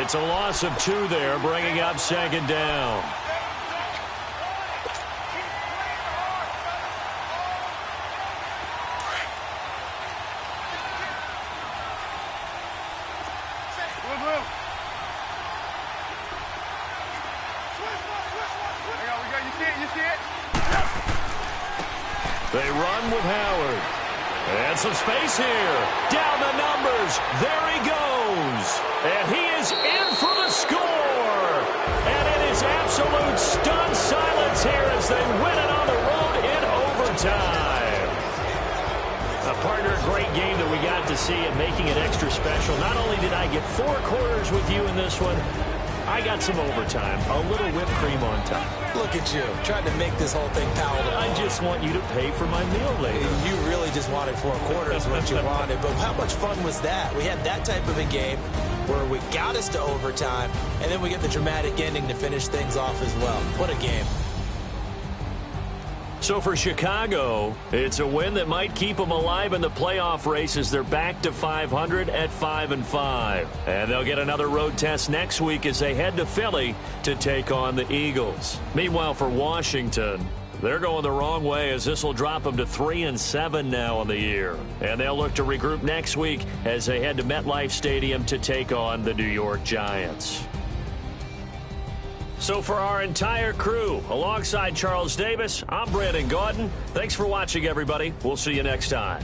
It's a loss of 2 there, bringing up 2nd down. They run with Howard. And some space here. Down the numbers. There he goes. And he is in for the score. And it is absolute stunned silence here as they win it on the road in overtime. Partner, a great game that we got to see and making it extra special. Not only did I get 4 quarters with you in this one, I got some overtime, a little whipped cream on top. Look at you, trying to make this whole thing palatable. I just want you to pay for my meal later. You really just wanted 4 quarters what you wanted, but how much fun was that? We had that type of a game where we got us to overtime, and then we get the dramatic ending to finish things off as well. What a game. So for Chicago, it's a win that might keep them alive in the playoff race as they're back to 500 at 5-5. And they'll get another road test next week as they head to Philly to take on the Eagles. Meanwhile, for Washington, they're going the wrong way as this will drop them to 3-7 now on the year. And they'll look to regroup next week as they head to MetLife Stadium to take on the New York Giants. So for our entire crew, alongside Charles Davis, I'm Brandon Gaudin. Thanks for watching, everybody. We'll see you next time.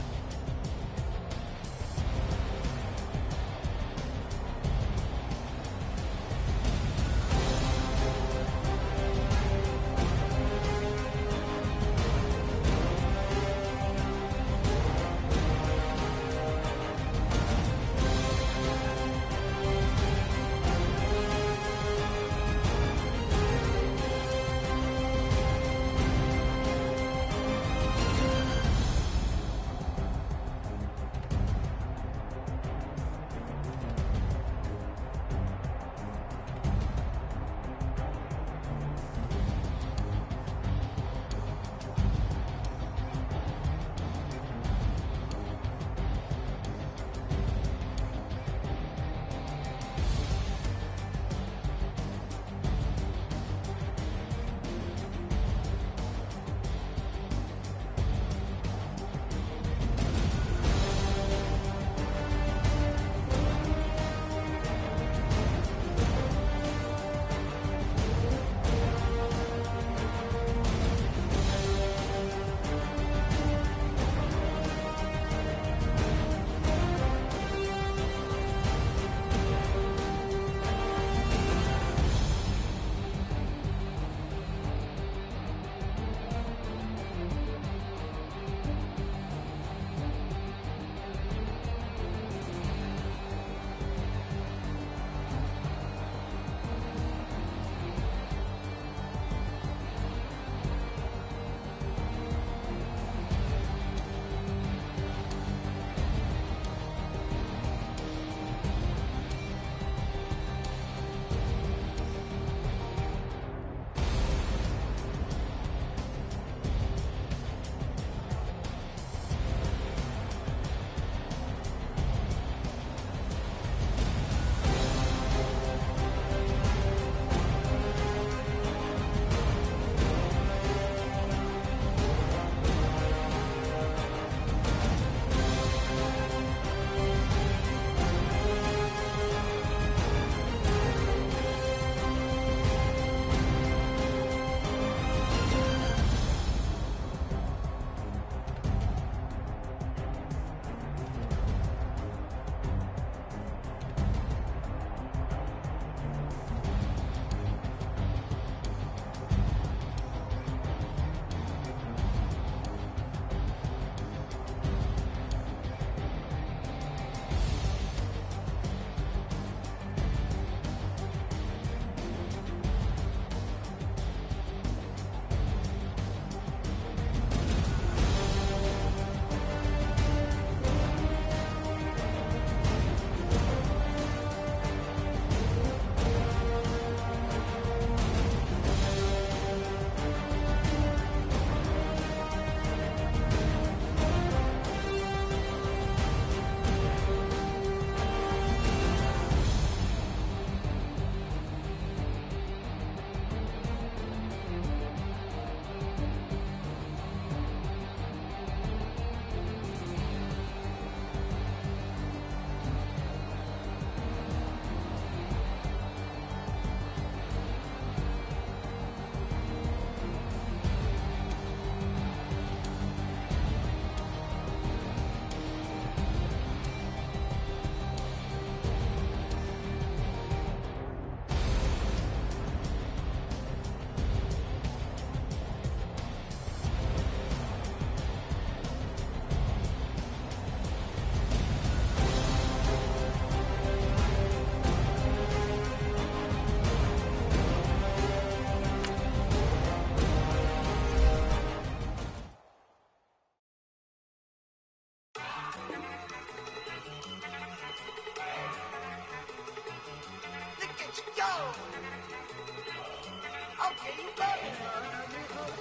Okay, you got it.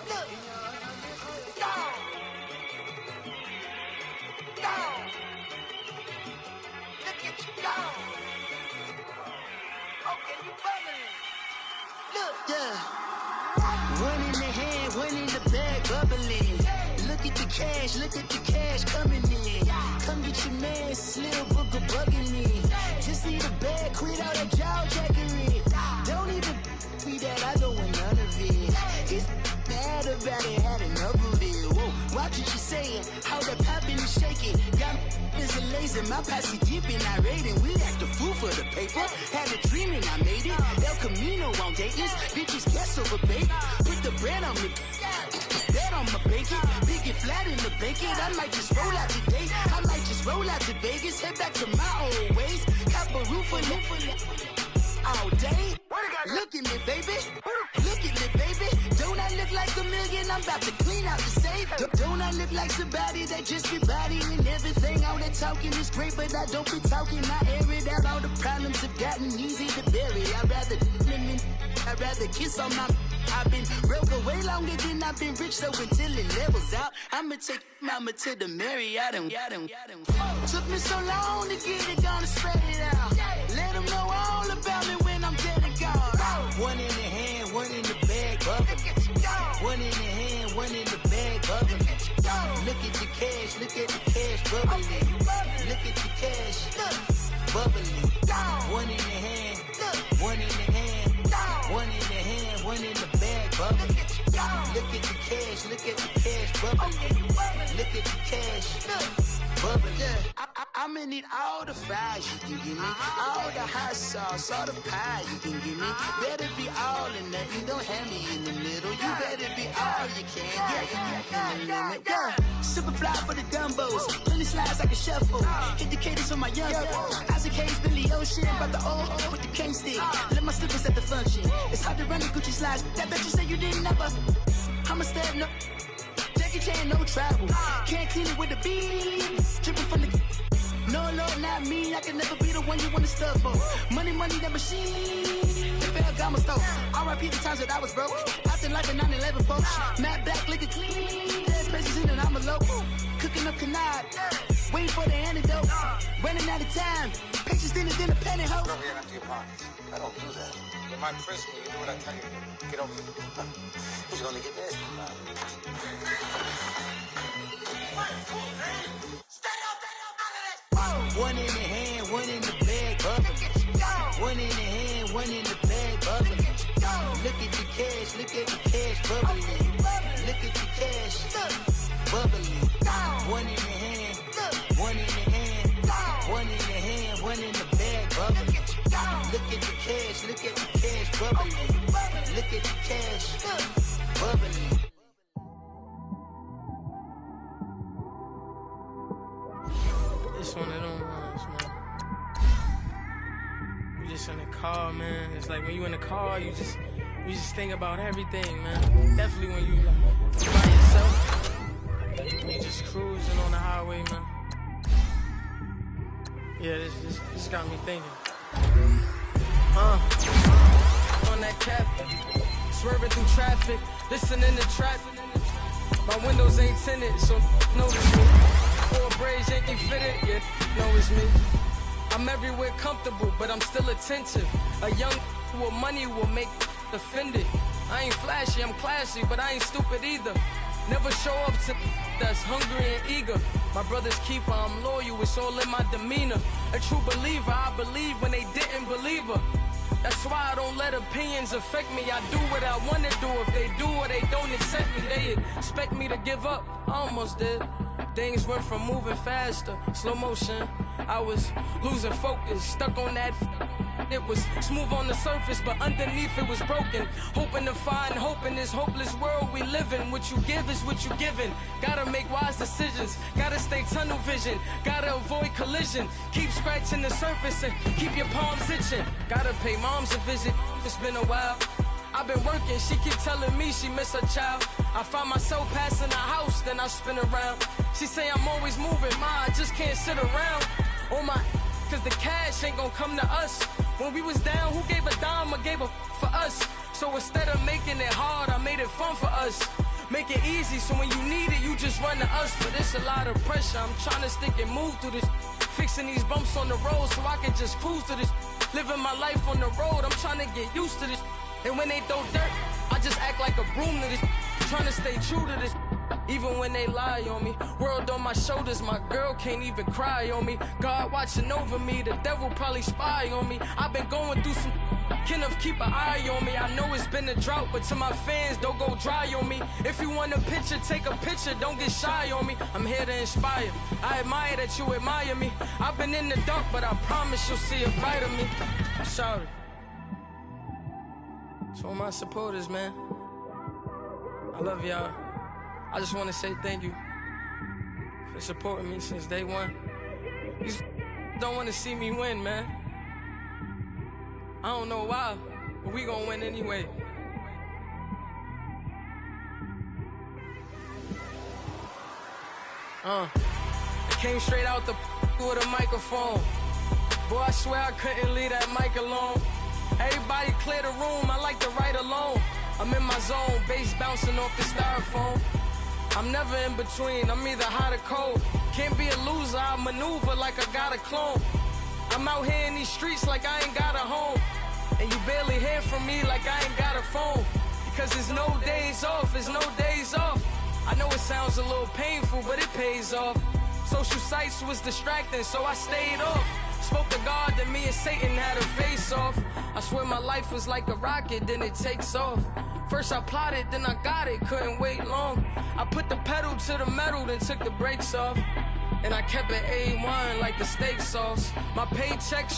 Look. Down. Down. Look at you down. Okay, you bubbling. Look. Yeah. One in the hand, one in the bag, bubbling. Look at the cash coming in. Come get your man, Slim Booker bugging me. Just need a bag, quit all that jaw jackery. Don't even be that, I don't want none of it. It's bad about it, had enough of it. Whoa, watch what you saying, how that poppin' and shaking. Got is a lazy, my posse deep and irate, and we act a fool for the paper. Had a dream and I made it. El Camino on Dayton's, bitches guess over bait. Put the bread on me, bet on my bacon. Big and flat in the bacon. I might just roll out today. I might just roll out to Vegas, head back to my old ways. Cop a roof for all day. Look at me, baby. Look at me, baby. Don't I look like a million? I'm about to clean out the safe. Don't I look like somebody that just be bodying everything? All that talking is great, but I don't be talking. I air it out. All the problems have gotten easy to bury. I'd rather kiss on my. I've been broke way longer than I've been rich, so until it levels out, I'ma take mama to the Marriott and took me so long to get it, gonna spread it out. Let them know all about me when I'm dead and gone. One in the hand, one in the bag, bubbling. One in the hand, one in the bag, bubbling. Look at the cash, bubbling. Look at the cash, bubbling. One in the hand, one in the hand, one in the hand, one in the bag, bubbling. Look at the cash, bubbling. Look at the cash, bubbling. I'ma need all the fries you can give me, all the hot sauce, all the pie you can give me. Better be all in nothing, don't have me in the middle. You better be all you can, yeah. Super fly for the dumbos, plenty slides like a shuffle. Hit the cadence on my young Isaac Hayes, Billy Ocean, but the old with the cane stick. Let my slippers at the function. It's hard to run the Gucci slides. That bet you say you didn't never. I'ma step no. Jackie Chan, no travel. Can't clean it with the beat. Dripping from the. No, Lord, not me. I can never be the one you want to stuff for. Money, that machine. They fell down my stove. R.I.P. the times that I was broke. Acting like a 9/11 folks. Matte black, liquor clean. Dead presents in and I'm a local. Cooking up canard. Waiting for the antidote. Running out of time. Pictures thinner than a pantyhose. Go over here and empty your pockets. I don't do that. You might frisk me. You do what I tell you. Get over here. He's gonna get nasty. One in the hand, one in the bag, bubbling. One in the hand, one in the bag, bubbling. Look at the cash, bubbling. Look at the cash, bubbling. One in the hand, one in the hand, one in the hand, one in the bag, bubbling. Look at the cash, bubbling. Look at the cash, bubbling. It's one of them ones, man. You just in the car, man. It's like when you in the car, you just think about everything, man. Definitely when you by yourself, when you just cruising on the highway, man. Yeah, this got me thinking. On that cap, swerving through traffic, listening to trap. My windows ain't tinted, so notice me. Four braids, Yankee fitted, yeah, know it's me. I'm everywhere comfortable, but I'm still attentive. A young with money will make offended. I ain't flashy, I'm classy, but I ain't stupid either. Never show up to that's hungry and eager. My brother's keeper, I'm loyal, it's all in my demeanor. A true believer, I believe when they didn't believe her. That's why I don't let opinions affect me. I do what I want to do. If they do or they don't accept me, they expect me to give up. I almost did. Things went from moving faster, slow motion. I was losing focus, stuck on that. It was smooth on the surface, but underneath it was broken. Hoping to find hope in this hopeless world we live in. What you give is what you given. Gotta make wise decisions. Gotta stay tunnel vision. Gotta avoid collision. Keep scratching the surface and keep your palms itching. Gotta pay moms a visit. It's been a while. I've been working, she keep telling me she miss her child. I find myself passing the house, then I spin around. She say I'm always moving, ma, I just can't sit around. Oh my, cause the cash ain't gonna come to us. When we was down, who gave a dime or gave a for us? So instead of making it hard, I made it fun for us. Make it easy, so when you need it, you just run to us. But it's a lot of pressure, I'm trying to stick and move through this. Fixing these bumps on the road so I can just cruise to this. Living my life on the road, I'm trying to get used to this. And when they throw dirt, I just act like a broom to this. Trying to stay true to this. Even when they lie on me, world on my shoulders, my girl can't even cry on me. God watching over me, the devil probably spy on me. I've been going through some, Kenneth keep an eye on me. I know it's been a drought, but to my fans, don't go dry on me. If you want a picture, take a picture, don't get shy on me. I'm here to inspire, I admire that you admire me. I've been in the dark, but I promise you'll see a bright of me. I'm sorry. To all my supporters, man, I love y'all. I just want to say thank you for supporting me since day one. These don't want to see me win, man. I don't know why, but we gonna win anyway. I came straight out the with a microphone. Boy, I swear I couldn't leave that mic alone. Everybody clear the room, I like to write alone. I'm in my zone, bass bouncing off the styrofoam. I'm never in between, I'm either hot or cold. Can't be a loser, I maneuver like I got a clone. I'm out here in these streets like I ain't got a home. And you barely hear from me like I ain't got a phone. Because there's no days off, there's no days off. I know it sounds a little painful, but it pays off. Social sites was distracting, so I stayed off. Spoke to God that me and Satan had a face off. I swear my life was like a rocket, then it takes off. First I plotted, then I got it, couldn't wait long. I put the pedal to the metal, then took the brakes off. And I kept it A1 like the steak sauce. My paychecks